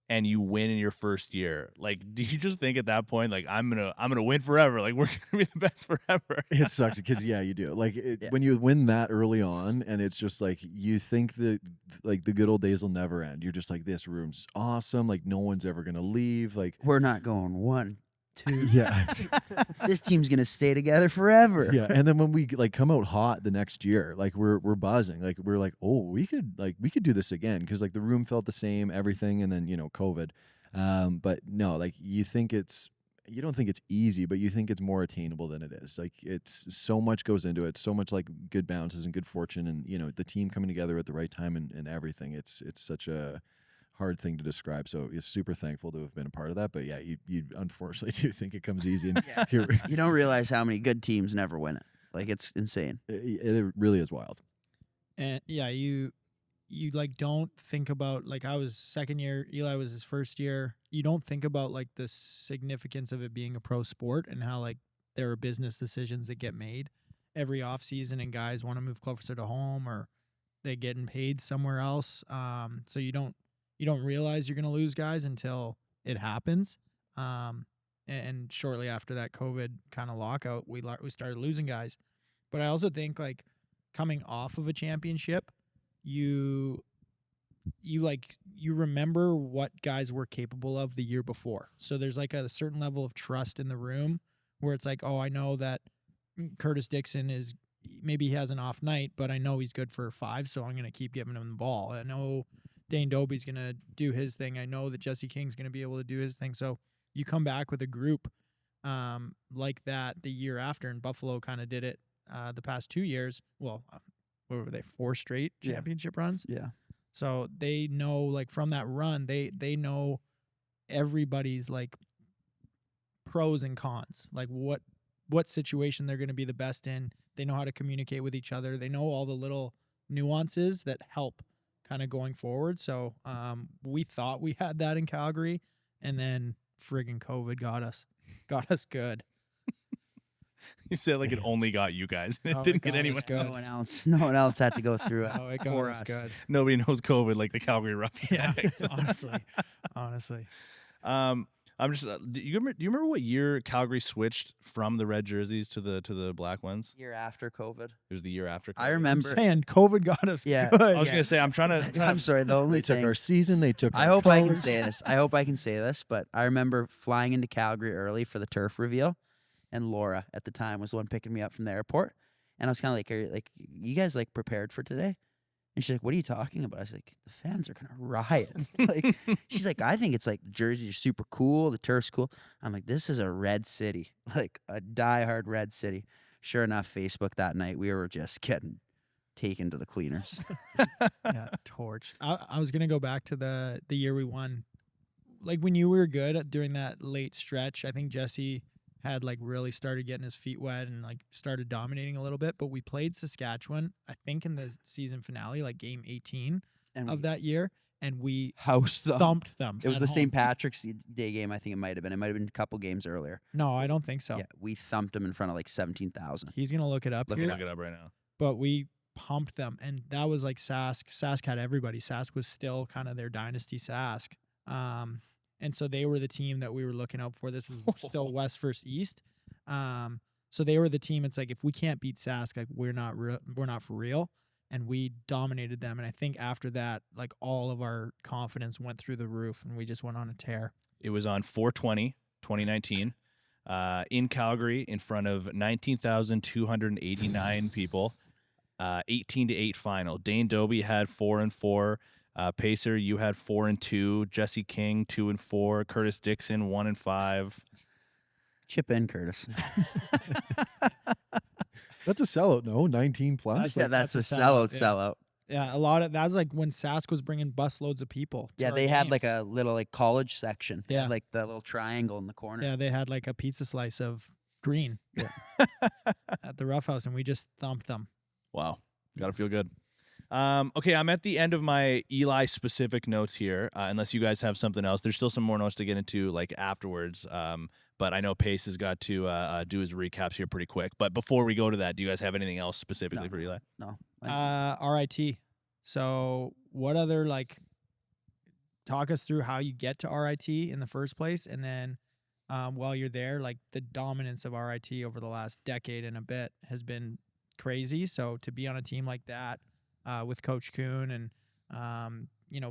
and you win in your first year, like do you just think at that point like I'm gonna win forever, like we're gonna be the best forever? It sucks because yeah, you do. Like when you win that early on, and it's just like you think that like the good old days will never end. You're just like, this room's awesome. Like no one's ever gonna leave. Like We're not going 1, 2. yeah, This team's gonna stay together forever. yeah. And then when we like come out hot the next year, like we're buzzing. Like we're like, oh, we could do this again, because like the room felt the same, everything, and then COVID. But no, like you don't think it's easy, but you think it's more attainable than it is. Like it's so much goes into it, so much like good bounces and good fortune, and the team coming together at the right time and everything. It's such a hard thing to describe. So you're super thankful to have been a part of that. But yeah, you unfortunately do think it comes easy. And You don't realize how many good teams never win it. Like it's insane. it really is wild. And yeah, you like don't think about, like I was second year, Eli was his first year. You don't think about like the significance of it being a pro sport and how like there are business decisions that get made every off season, and guys want to move closer to home or they getting paid somewhere else. So you don't realize you're going to lose guys until it happens. And shortly after that COVID kind of lockout, we started losing guys. But I also think like coming off of a championship, you remember what guys were capable of the year before. So there's like a certain level of trust in the room where it's like, oh, I know that Curtis Dixon maybe he has an off night, but I know he's good for 5, so I'm going to keep giving him the ball. I know Dane Dobie's going to do his thing. I know that Jesse King's going to be able to do his thing. So you come back with a group like that the year after, and Buffalo kind of did it the past 2 years. Well, what were they, 4 straight championship runs? Yeah. So they know, like from that run, they know everybody's like pros and cons, like what situation they're going to be the best in. They know how to communicate with each other. They know all the little nuances that help kind of going forward. So we thought we had that in Calgary, and then friggin' COVID got us good. You said like it only got you guys. It Oh, didn't it get got anyone us good. else. No one else had to go through it. Oh, it got For us us. good. Nobody knows COVID like the Calgary Ruffians. Yeah, honestly. I'm just. Do you remember what year Calgary switched from the red jerseys to the black ones? Year after COVID. It was the year after. I COVID. I'm remember. saying COVID got us Yeah. good. I was gonna say I'm trying to. I'm sorry. The only They took thing. our season. They took. I our hope I can coach. say this. But I remember flying into Calgary early for the turf reveal, and Laura at the time was the one picking me up from the airport. And I was kind of like, you guys like prepared for today? And she's like, what are you talking about? I was like, the fans are gonna riot. Like, she's like, I think it's like the jerseys are super cool, the turf's cool. I'm like, this is a red city, like a diehard red city. Sure enough, Facebook that night, we were just getting taken to the cleaners. Yeah, torched. I was gonna go back to the year we won. Like we knew we were good during that late stretch. I think Jesse had like really started getting his feet wet and like started dominating a little bit. But we played Saskatchewan, I think, in the season finale, like game 18 And of that year, and we house them. thumped them. It was at the home. St. Patrick's Day game. I think it might have been. It might have been a couple games earlier. No, I don't think so. Yeah, we thumped them in front of like 17,000. He's gonna look it up Look here. Look it up right now. But we pumped them, and that was like Sask. Sask had everybody. Sask was still kind of their dynasty Sask. And so they were the team that we were looking out for. This was still West versus East. So they were the team. It's like if we can't beat Sask, like we're not for real. And we dominated them. And I think after that, like all of our confidence went through the roof, and we just went on a tear. It was on 4/20, 2019, in Calgary, in front of 19,289 people. 18-8 final. Dane Doby had 4-4. Pacer, you had 4-2. Jesse King 2-4. Curtis Dixon 1-5. Chip in, Curtis. That's a sellout, no? 19 plus? Yeah, Like, that's a that's a sellout. sellout, yeah. Sellout. Yeah, a lot of that was like when Sask was bringing busloads of people. to Yeah, our they had like games. a little like college section. They had, Yeah. like the little triangle in the corner. Yeah, they had like a pizza slice of green at the Rough House, and we just thumped them. Wow. Gotta feel good. Okay, I'm at the end of my Eli specific notes here. Unless you guys have something else, there's still some more notes to get into like afterwards. But I know Pace has got to do his recaps here pretty quick. But before we go to that, do you guys have anything else specifically for Eli? No. RIT. So what other like talk us through how you get to RIT in the first place, and then while you're there, like the dominance of RIT over the last decade and a bit has been crazy. So to be on a team like that with Coach Kuhn and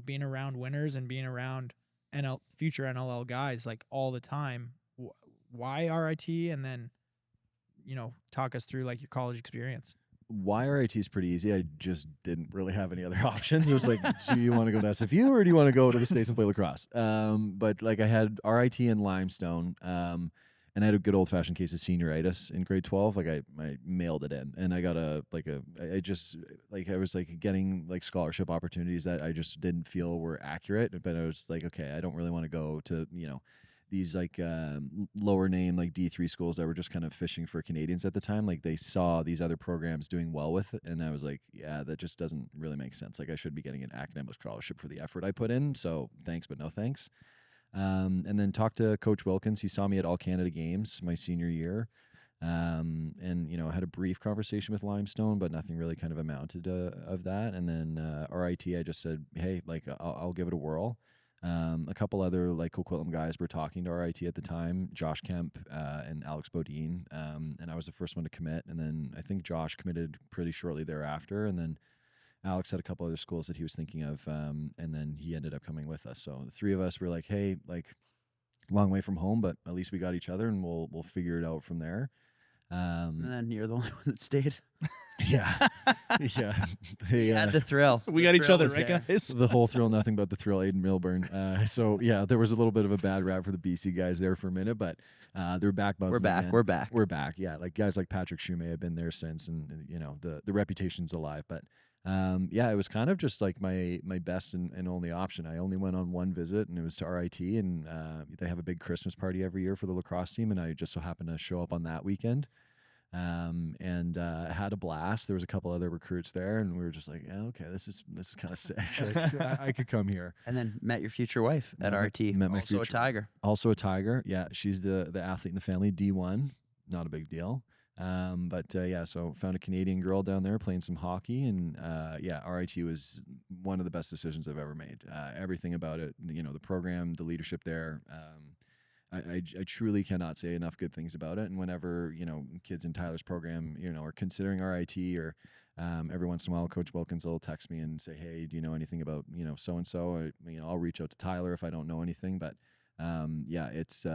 being around winners and being around future NLL guys like all the time, why RIT? And then talk us through like your college experience. YRIT is pretty easy. I just didn't really have any other options. It was like, do you want to go to SFU or do you want to go to the States and play lacrosse? But like I had RIT in Limestone, and I had a good old fashioned case of senioritis in grade 12. Like I mailed it in, and I got I was like getting like scholarship opportunities that I just didn't feel were accurate. But I was like, okay, I don't really want to go to these like lower name like D3 schools that were just kind of fishing for Canadians at the time. Like they saw these other programs doing well with it, and I was like, yeah, that just doesn't really make sense. Like I should be getting an academic scholarship for the effort I put in. So thanks, but no thanks. And then talked to Coach Wilkins. He saw me at All Canada Games my senior year. And had a brief conversation with Limestone, but nothing really kind of amounted of that. And then RIT, I just said, hey, like I'll give it a whirl. A couple other like Coquitlam guys were talking to RIT at the time, Josh Kemp and Alex Bodine, and I was the first one to commit. And then I think Josh committed pretty shortly thereafter, and then Alex had a couple other schools that he was thinking of, and then he ended up coming with us. So the three of us were like, hey, like long way from home, but at least we got each other, and we'll figure it out from there. And then you're the only one that stayed. Yeah, yeah. They, You had the thrill. We The got each thrill other, was right, there. guys? the whole thrill, nothing but the thrill, Aiden Milburn. So yeah, there was a little bit of a bad rap for the BC guys there for a minute, but they're back. We're back. Again. We're back. We're back. Yeah, like guys like Patrick Shumay have been there since, and the reputation's alive. But it was kind of just like my best and only option. I only went on one visit, and it was to RIT, and they have a big Christmas party every year for the lacrosse team, and I just so happened to show up on that weekend. Had a blast. There was a couple other recruits there, and we were just like, yeah, okay, this is kind of sick. Like, I could come here. And then met your future wife at RT. Met my also future- a Tiger. Also a Tiger. Yeah, she's the athlete in the family, D1. Not a big deal. So found a Canadian girl down there playing some hockey, and RIT was one of the best decisions I've ever made. Everything about it, the program, the leadership there. I truly cannot say enough good things about it. And whenever, kids in Tyler's program, are considering RIT, or every once in a while, Coach Wilkins will text me and say, hey, do you know anything about, so-and-so? I'll reach out to Tyler if I don't know anything. But yeah, it's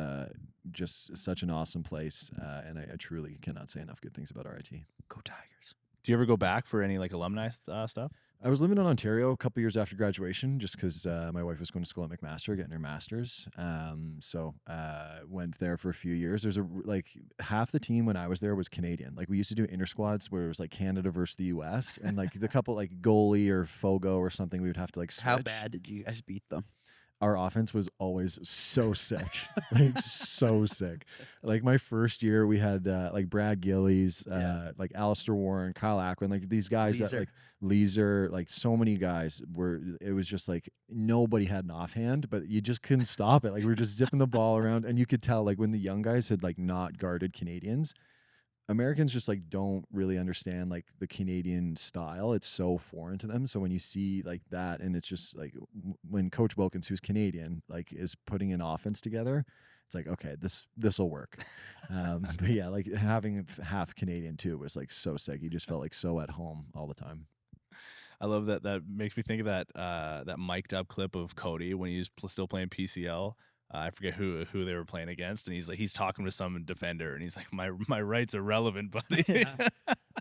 just such an awesome place, and I truly cannot say enough good things about RIT. Go Tigers. Do you ever go back for any like alumni stuff? I was living in Ontario a couple years after graduation, just because my wife was going to school at McMaster, getting her master's. So went there for a few years. There's like half the team when I was there was Canadian. Like we used to do inter squads where it was like Canada versus the U.S. and like the couple like goalie or Fogo or something, we would have to like switch. How bad did you guys beat them? Our offense was always so sick, like so sick. Like my first year, we had like Brad Gillies, like Alistair Warren, Kyle Ackman, like these guys that like Leeser, like so many guys were. It was just like nobody had an offhand, but you just couldn't stop it. Like we were just zipping the ball around, and you could tell like when the young guys had like not guarded Canadians. Americans just like don't really understand like the Canadian style. It's so foreign to them. So when you see like that, and it's just like when Coach Wilkins, who's Canadian, like is putting an offense together, it's like, okay, this will work. But yeah, like having half Canadian too was like so sick. You just felt like so at home all the time. I love that. That makes me think of that mic'd up clip of Cody when he was still playing PCL. I forget who they were playing against, and he's talking to some defender, and he's like, my rights are relevant, buddy. Yeah.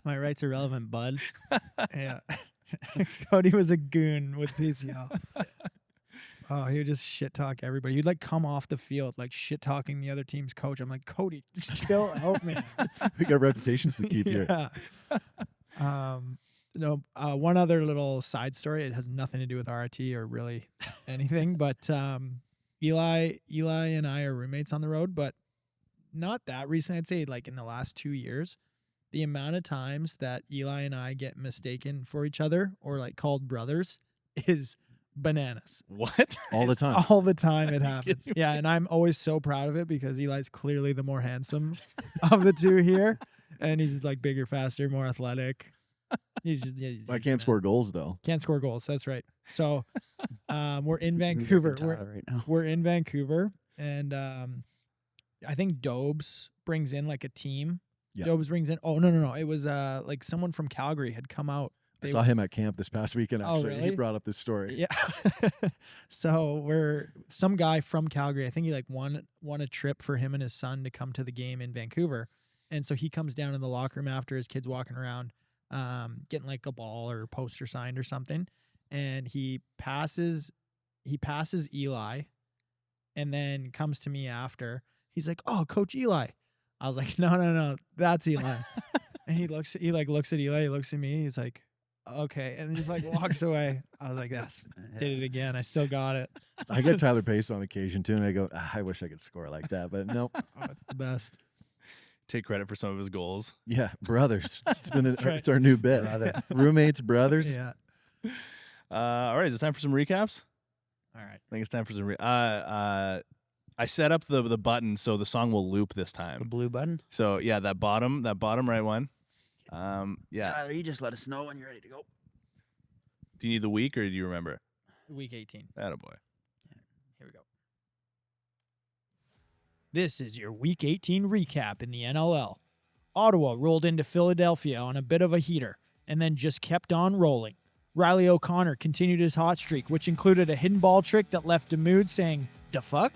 My rights are relevant, bud. Yeah. Cody was a goon with PCL. Oh, he would just shit talk everybody. He'd like come off the field like shit talking the other team's coach. I'm like, Cody, just chill out, man. We got reputations to keep here. Yeah. No, one other little side story. It has nothing to do with RIT or really anything, but Eli and I are roommates on the road, but not that recent. I'd say like in the last 2 years, the amount of times that Eli and I get mistaken for each other or like called brothers is bananas. What? All the time. All the time it happens. kidding Yeah, and I'm always so proud of it because Eli's clearly the more handsome of the two here, and he's just like bigger, faster, more athletic. He's just I can't score goals though. Can't score goals. That's right. So we're in Vancouver. We're in Vancouver, and I think Dobes brings in like a team. Yeah. Dobes brings in. Oh no! It was like someone from Calgary had come out. I saw him at camp this past weekend. Actually, really? He brought up this story. Yeah. So we're some guy from Calgary. I think he like won a trip for him and his son to come to the game in Vancouver, and so he comes down in the locker room after his kid's walking around. Getting like a ball or poster signed or something, and he passes Eli, and then comes to me after. He's like, "Oh, Coach Eli." I was like, "No, that's Eli." And he looks at Eli, he looks at me, he's like, "Okay," and just like walks away. I was like, "That's did it again. I still got it." I get Tyler Pace on occasion too, and I go, I wish I could score like that, but nope. Oh, it's the best. Take credit for some of his goals. Yeah, brothers. It's been right. It's our new bit. Roommates, brothers. Yeah. All right, is it time for some recaps? All right. I think it's time for some. I set up the button so the song will loop this The time. blue button. So yeah, that bottom right one. Yeah. Tyler, you just let us know when you're ready to go. Do you need the week or do you remember? Week 18. Attaboy. Here we go. This is your Week 18 recap in the NLL. Ottawa rolled into Philadelphia on a bit of a heater and then just kept on rolling. Riley O'Connor continued his hot streak, which included a hidden ball trick that left Demude saying, "Da fuck?"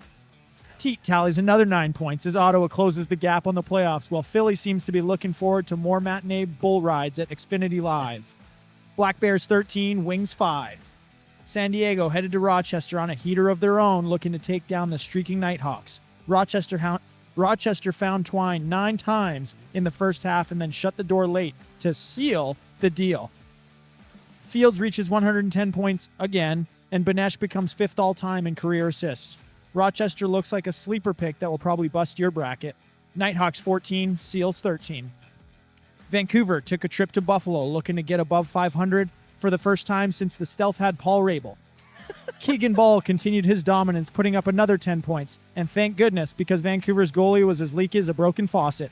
Teat tallies another 9 points as Ottawa closes the gap on the playoffs, while Philly seems to be looking forward to more matinee bull rides at Xfinity Live. Black Bears 13, Wings 5. San Diego headed to Rochester on a heater of their own, looking to take down the streaking Nighthawks. Rochester found Twine 9 times in the first half and then shut the door late to seal the deal. Fields reaches 110 points again, and Banesh becomes 5th all-time in career assists. Rochester looks like a sleeper pick that will probably bust your bracket. Nighthawks 14, Seals 13. Vancouver took a trip to Buffalo looking to get above 500 for the first time since the Stealth had Paul Rabel. Keegan Ball continued his dominance, putting up another 10 points, and thank goodness because Vancouver's goalie was as leaky as a broken faucet.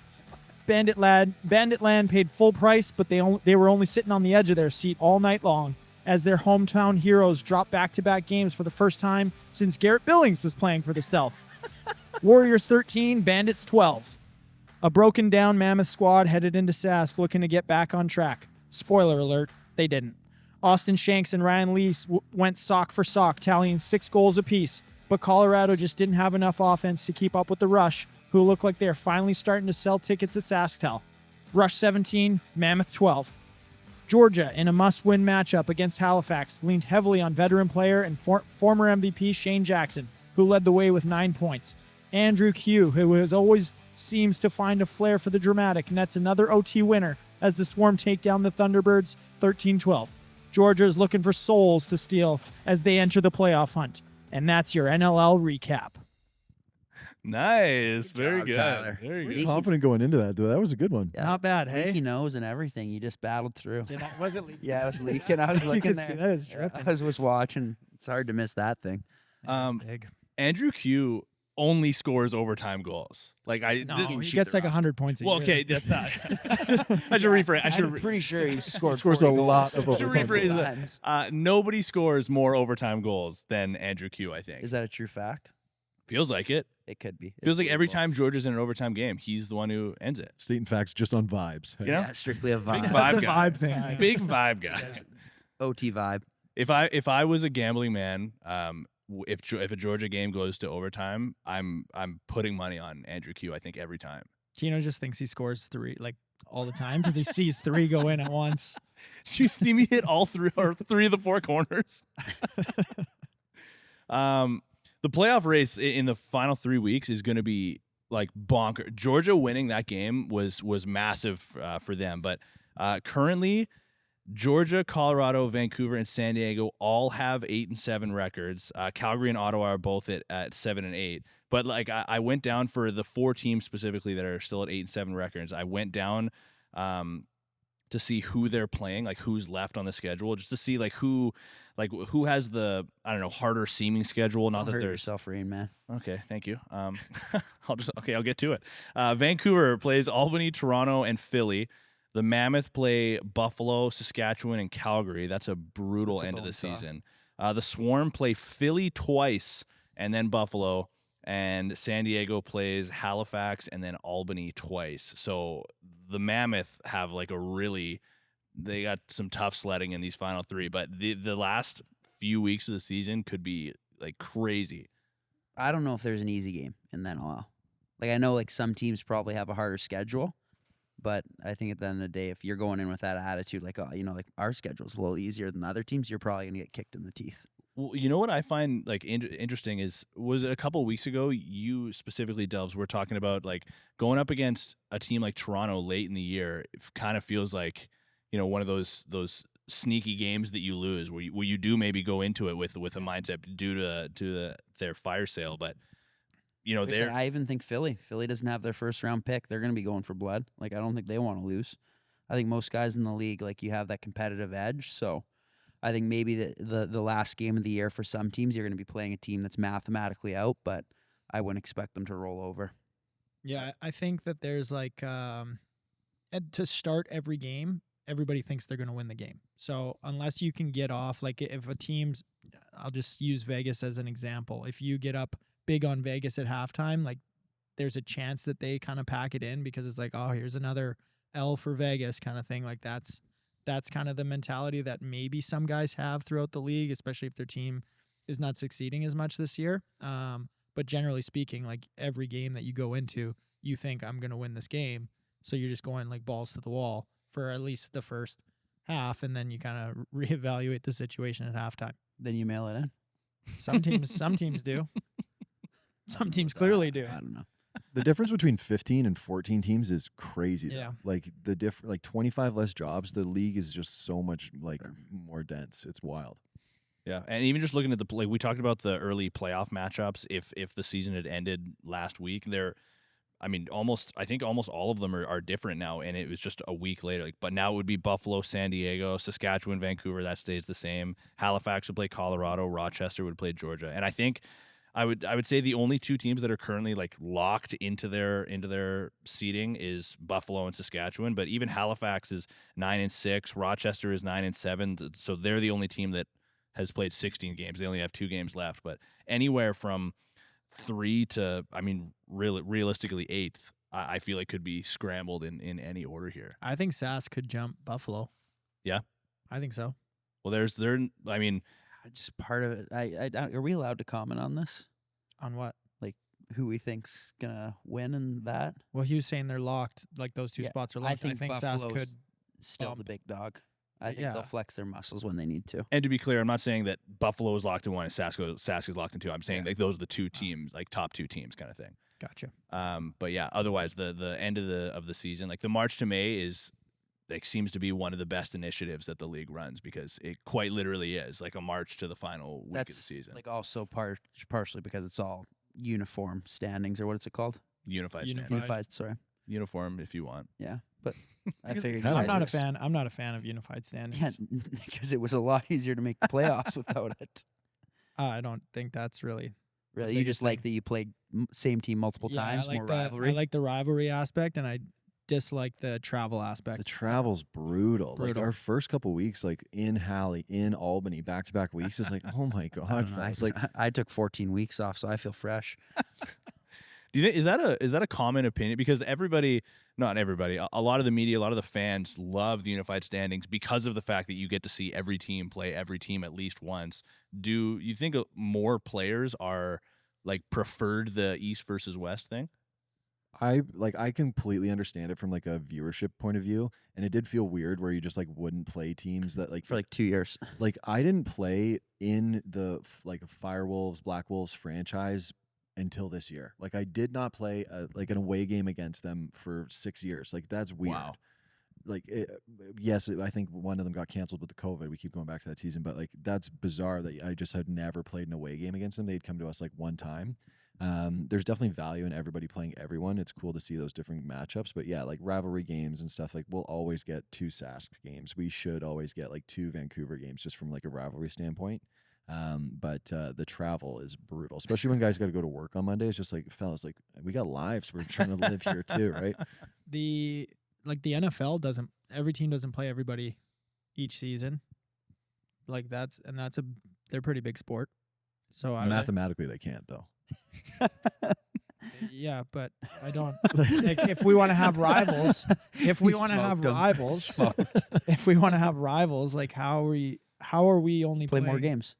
Bandit Land paid full price, but they were only sitting on the edge of their seat all night long as their hometown heroes dropped back-to-back games for the first time since Garrett Billings was playing for the Stealth. Warriors 13, Bandits 12. A broken-down Mammoth squad headed into Sask looking to get back on track. Spoiler alert, they didn't. Austin Shanks and Ryan Lee went sock for sock, tallying 6 goals apiece. but Colorado just didn't have enough offense to keep up with the Rush, who look like they're finally starting to sell tickets at SaskTel. Rush 17, Mammoth 12. Georgia, in a must-win matchup against Halifax, leaned heavily on veteran player and former MVP Shane Jackson, who led the way with 9 points. Andrew Q, who always seems to find a flair for the dramatic, nets another OT winner as the Swarm take down the Thunderbirds 13-12. Georgia is looking for souls to steal as they enter the playoff hunt. And that's your NLL recap. Nice. Good Very job, good. Tyler. Very Pretty good. confident going into that, though. That was a good one. Yeah. Not bad, Leaky hey? nose and everything. You just battled through. Was it leaking? Yeah, it was leaking. I was You looking could there. see that it was Yeah, dripping. I was watching. It's hard to miss that thing. Big. Andrew Q only scores overtime goals. Like No, can he shoot gets the like rock. 100 points a Well, year. okay, that's not. I should rephrase. I should. I'm pretty sure he's scored Scores 40 a lot goals. of Should overtime rephrase goals. that. Nobody scores more overtime goals than Andrew Q. I think. Is that a true fact? Feels like it. It could be. Feels It's like every believable. time Georgia's in an overtime game, he's the one who ends it. Stating facts just on vibes. You know, Yeah, strictly a vibe. Big That's vibe a guy. vibe thing. Big vibe guy. OT vibe. If I was a gambling man, if a Georgia game goes to overtime, I'm putting money on Andrew Q. I think every time. Tino just thinks he scores 3 like all the time because he sees 3 go in at once. Did you see me hit all 3 of the 4 corners? The playoff race in the final 3 weeks is going to be like bonker. Georgia winning that game was massive for them, but currently Georgia, Colorado, Vancouver, and San Diego all have 8-7 records. Calgary and Ottawa are both at 7-8. But like I went down for the 4 teams specifically that are still at 8-7 records. I went down to see who they're playing, like who's left on the schedule, just to see who has the harder seeming schedule. Not Don't that hurt there's yourself, Rain Man. okay, thank you. I'll get to it. Vancouver plays Albany, Toronto, and Philly. The Mammoth play Buffalo, Saskatchewan, and Calgary. That's a brutal That's a end of the bone saw. season. The Swarm play Philly twice and then Buffalo. And San Diego plays Halifax and then Albany twice. So the Mammoth have they got some tough sledding in these final 3. But the last few weeks of the season could be like crazy. I don't know if there's an easy game in the NLL. Like I know some teams probably have a harder schedule, but I think at the end of the day, if you're going in with that attitude, our schedule's a little easier than the other teams, you're probably gonna get kicked in the teeth. Well, you know what I find interesting was it a couple of weeks ago you specifically, Delves, were talking about going up against a team like Toronto late in the year. It kind of feels like one of those sneaky games that you lose where you do maybe go into it with a mindset due to their fire sale, but I even think Philly doesn't have their first round pick. They're going to be going for blood. I don't think they want to lose. I think most guys in the league, you have that competitive edge. So I think maybe the last game of the year for some teams, you're going to be playing a team that's mathematically out, but I wouldn't expect them to roll over. Yeah, I think that there's to start every game, everybody thinks they're going to win the game. So unless you can get off, if a team's, I'll just use Vegas as an example. If you get up big on Vegas at halftime, there's a chance that they kind of pack it in because it's oh, here's another L for Vegas kind of thing. That's kind of the mentality that maybe some guys have throughout the league, especially if their team is not succeeding as much this year. But generally speaking, every game that you go into, you think I'm going to win this game. So you're just going balls to the wall for at least the first half. And then you kind of reevaluate the situation at halftime. Then you mail it in. Some teams do. Some teams clearly do. I don't know. The difference between 15 and 14 teams is crazy. Yeah. Though. 25 less jobs, the league is just so much more dense. It's wild. Yeah, and even just looking at we talked about the early playoff matchups. If the season had ended last week, I think almost all of them are different now, and it was just a week later. But now it would be Buffalo, San Diego, Saskatchewan, Vancouver. That stays the same. Halifax would play Colorado. Rochester would play Georgia, and I think I would say the only 2 teams that are currently locked into their seeding is Buffalo and Saskatchewan. But even Halifax is 9-6. Rochester is 9-7. So they're the only team that has played 16 games. They only have 2 games left. But anywhere from 3 to realistically 8th, I feel could be scrambled in any order here. I think Sask could jump Buffalo. Yeah, I think so. well, Just part of it. Are we allowed to comment on this? On what? Who we think's gonna win in that. Well, he was saying they're locked. Like those two Yeah, spots are I locked. think Sask Buffalo's could. Still bump. the big dog. I think Yeah. they'll flex their muscles when they need to. And to be clear, I'm not saying that Buffalo is locked in one and Sask is locked in two. I'm saying Yeah. like those are the two teams, like top two teams kind of thing. Gotcha. But yeah, otherwise the end of the season, like the March to May is like seems to be one of the best initiatives that the league runs because it quite literally is like a march to the final week That's of the season. like also partially because it's all uniform standings, or what is it called? Unified Unified. standings. Unified. Sorry. Uniform if you want. Yeah, but I figured kinda you I'm guys not a would- fan. I'm not a fan of unified standings. Yeah, because it was a lot easier to make the playoffs without it. I don't think that's really. Really, you biggest just like that you played same team multiple times, I like more the, rivalry. I like the rivalry aspect, and I dislike the travel aspect. The travel's brutal. Like Brutal. our first couple weeks, like in Halley, in Albany, back-to-back weeks, is like, oh my I god, don't know, fellas, like I took 14 weeks off, so I feel fresh. Do you think is that a common opinion? Because everybody, not everybody, a lot of the media, a lot of the fans love the unified standings because of the fact that you get to see every team play every team at least once. Do you think more players are like preferred the East versus West thing? I completely understand it from like a viewership point of view, and it did feel weird where you just like wouldn't play teams that like For like 2 years. like I didn't play in the like Firewolves, Black Wolves franchise until this year. Like I did not play like an away game against them for 6 years. Like that's weird. Wow. Like yes, I think one of them got canceled with the COVID. We keep going back to that season, but like that's bizarre that I just had never played an away game against them. They'd come to us like one time. There's definitely value in everybody playing everyone. It's cool to see those different matchups, but yeah, like rivalry games and stuff. Like we'll always get 2 Sask games. We should always get like 2 Vancouver games just from like a rivalry standpoint. But the travel is brutal, especially when guys got to go to work on Monday. It's just like, fellas, like we got lives. We're trying to live here too, right? The NFL doesn't. Every team doesn't play everybody each season. Like they're a pretty big sport. So Mathematically, they can't though. Yeah, but I don't. Like, if we want to have rivals, if we You want to have smoked 'em. rivals, if we want to have rivals, like how are we only Play more playing- games.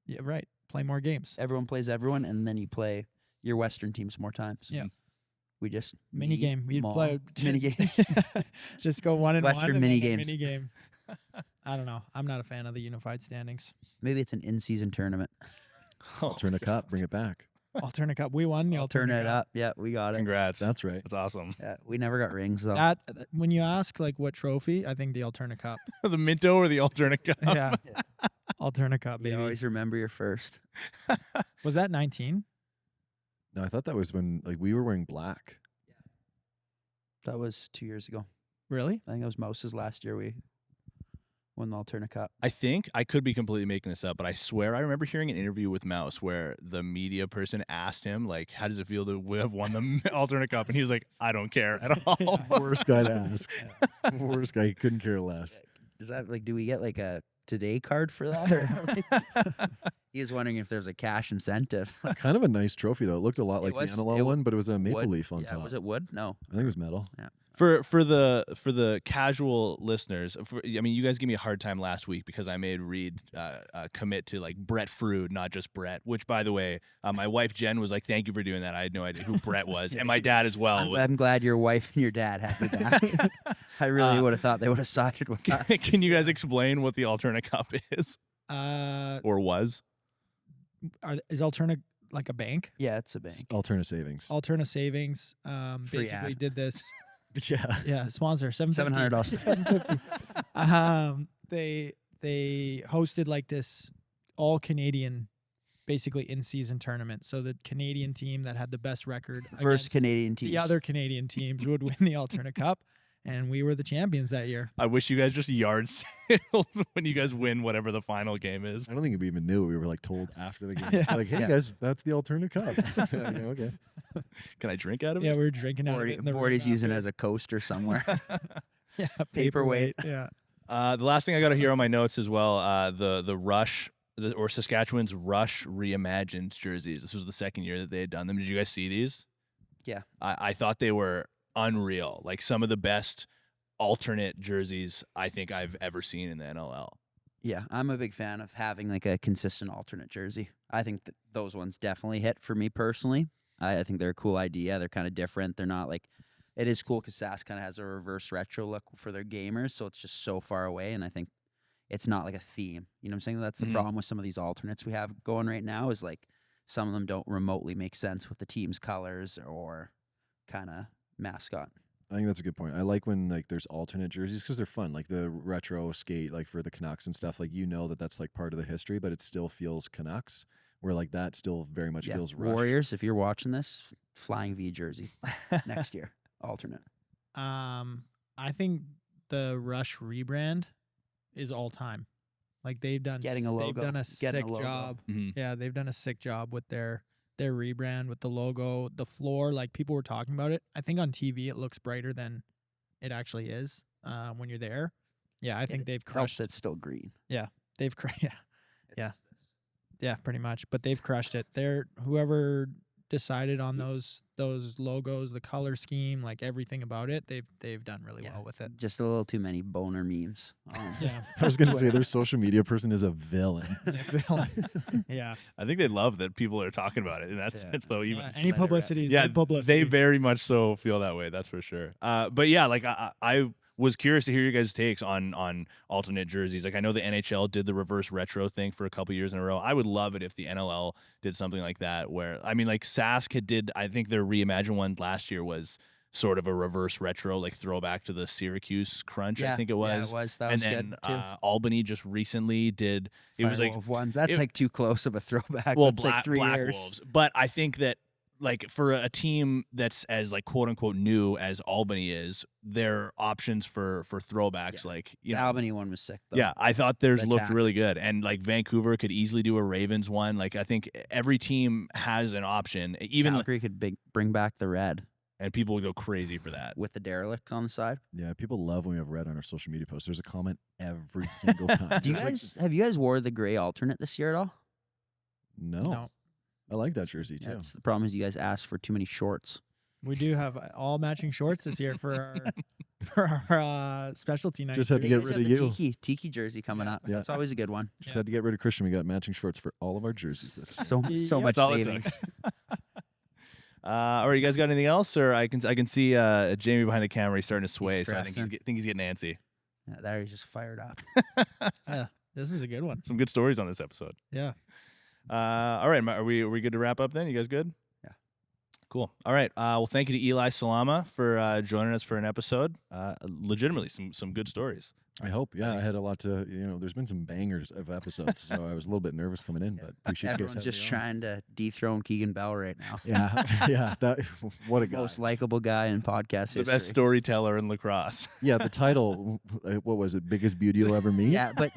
Yeah, right. Play more games. Everyone plays everyone, and then you play your Western teams more times. Yeah. We just Mini need game. We'd more play mini games. Just go one and Western one. And mini then a games. Mini game. I don't know. I'm not a fan of the unified standings. Maybe it's an in-season tournament. Turn a cup, bring it back. Alternate Cup. We won the Alternate Alternate Cup. up. Yeah, we got it. Congrats. That's right. That's awesome. Yeah, we never got rings though. That when you ask like what trophy, I think the Alternate Cup. The Minto or the alternate cup? Yeah. Alternate Cup, you baby. always remember your first. Was that 19? No, I thought that was when like we were wearing black. That was 2 years ago. Really? I think it was Mouse's last year we won the Alternate Cup. I think I could be completely making this up, but I swear I remember hearing an interview with Mouse where the media person asked him like, "How does it feel to have won the alternate cup?" And he was like, "I don't care at all." Worst guy to ask. Worst guy. He couldn't care less. Does that like? Do we get like a Today card for that? Or he was wondering if there's a cash incentive. Kind of a nice trophy though. It looked a lot It like was- the it NLL wa- one, but it was a maple Wood? leaf on Yeah, top. was it wood? No. I think it was metal. For the casual listeners, I mean, you guys gave me a hard time last week because I made Reed commit to like Brett Frood, not just Brett. Which, by the way, my wife Jen was like, "Thank you for doing that." I had no idea who Brett was, and my dad as well. I'm glad your wife and your dad had your back. I really would have thought they would have sided with us. Can you guys explain what the alternate cup is or was? Is Alternate like a bank? Yeah, it's a bank. Alternate savings. Alternate Savings Free basically ad. did this. Yeah. Yeah, sponsor $700. They hosted like this all Canadian, basically in season tournament. So the Canadian team that had the best record First against Canadian teams. the other Canadian teams would win the Alternate Cup, and we were the champions that year. I wish you guys just yard sailed when you guys win whatever the final game is. I don't think we even knew. We were like told after the game. Yeah. Like, hey Yeah. guys, that's the alternate cup. Yeah, okay. Can I drink out of Yeah, it? we were drinking out of it. in the room Bordy's using it after. as a coaster somewhere. Yeah, paperweight. Yeah. The last thing I got to hear on my notes as well, the Rush or Saskatchewan's Rush reimagined jerseys. This was the second year that they had done them. Did you guys see these? Yeah. I thought they were unreal. Like some of the best alternate jerseys I think I've ever seen in the NLL. Yeah, I'm a big fan of having like a consistent alternate jersey. I think that those ones definitely hit for me personally. I think they're a cool idea. They're kind of different. They're not like, it is cool because SAS kind of has a reverse retro look for their gamers, so it's just so far away, and I think it's not like a theme. You know what I'm saying? That's the problem with some of these alternates we have going right now is like some of them don't remotely make sense with the team's colors or kind of mascot. I think that's a good point. I like when like there's alternate jerseys because they're fun, like the retro skate, like for the Canucks and stuff. Like that's like part of the history, but it still feels Canucks. Where like that still very much feels Rush. Warriors. If you're watching this, Flying V jersey next year, alternate. I think the Rush rebrand is all time. Like they've done Getting a logo. They've done a sick Getting a logo. job. Yeah, they've done a sick job with their rebrand, with the logo, the floor. Like people were talking about it. I think on TV it looks brighter than it actually is when you're there. Yeah, I think they've crushed. Helps it's still green. Yeah, they've yeah, pretty much. But they've crushed it. They're whoever decided on those logos, the color scheme, like everything about it. They've done really well with it. Just a little too many boner memes. Yeah, I was gonna say their social media person is a villain. Yeah. I think they love that people are talking about it in that sense, though. Even Any publicity is good publicity. They very much so feel that way. That's for sure. But yeah, like I was curious to hear your guys' takes on alternate jerseys. Like I know the NHL did the reverse retro thing for a couple years in a row. I would love it if the NLL did something like that. Where I mean, like Sask did. I think their Reimagine one last year was sort of a reverse retro, like throwback to the Syracuse Crunch. I think it was. Yeah, it was. That and was then good too. Albany just recently did. It was like Wolf ones. That's like too close of a throwback. Well, That's like 3 Black years. Wolves. But I think that like for a team that's as like quote unquote new as Albany is, their options for throwbacks, like you The know, Albany one was sick though. yeah, I thought theirs The looked attack. really good, and like Vancouver could easily do a Ravens one. Like I think every team has an option, even Calgary could bring back the red and people would go crazy for that. with the derelict on the side. Yeah, people love when we have red on our social media posts. There's a comment every single time. Do you There's, like, guys have you guys wore the gray alternate this year at all? no. I like that jersey too. That's the problem is you guys asked for too many shorts. We do have all matching shorts this year for our specialty night. Just had to You get guys rid have of the you. Tiki jersey coming up. Yeah. That's always a good one. Just had to get rid of Christian. We got matching shorts for all of our jerseys. So Yep. much That's all it savings. took. All right, you guys got anything else? Or I can see Jamie behind the camera. He's starting to sway, so I think he's getting antsy. Yeah, there he's just fired up. Yeah, this is a good one. Some good stories on this episode. Yeah. All right, are we good to wrap up then? You guys good? Yeah. Cool. All right. Well, thank you to Eli Salama for joining us for an episode. Legitimately, some good stories. I hope. Yeah, I had a lot to. There's been some bangers of episodes, so I was a little bit nervous coming in, but appreciate you guys Everyone's having just me on. trying to dethrone Keegan Bell right now. Yeah. That what a guy. Most likable guy in podcast The history. best storyteller in lacrosse. Yeah, the title. What was it? Biggest beauty you'll ever meet. Yeah, but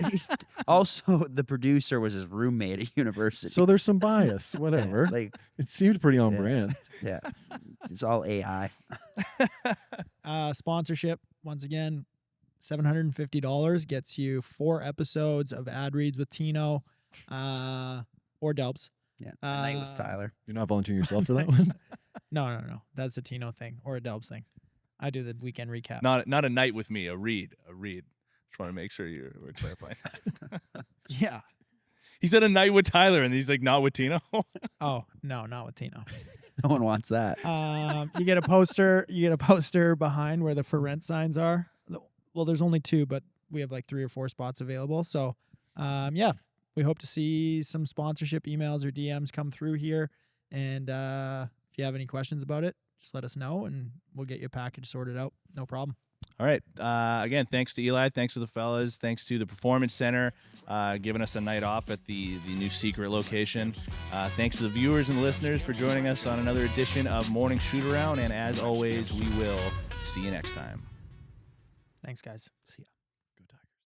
also the producer was his roommate at university. So there's some bias. Whatever. like, It seemed pretty on Yeah. brand. yeah, it's all AI. Sponsorship once again. $750 gets you 4 episodes of ad reads with Tino, or Delbs. Yeah, a night with Uh, Tyler. You're not volunteering yourself for that one. No. That's a Tino thing or a Delbs thing. I do the weekend recap. Not a night with me. A read. Just want to make sure we're clarifying that. Yeah. He said a night with Tyler, and he's like, not with Tino. Oh no, not with Tino. No one wants that. You get a poster. You get a poster behind where the for rent signs are. Well, there's only 2, but we have like 3 or 4 spots available. So, yeah, we hope to see some sponsorship emails or DMs come through here. And if you have any questions about it, just let us know, and we'll get you a package sorted out. No problem. All right. Again, thanks to Eli. Thanks to the fellas. Thanks to the Performance Center giving us a night off at the new secret location. Thanks to the viewers and listeners for joining us on another edition of Morning Shootaround. And as always, we will see you next time. Thanks, guys. See ya.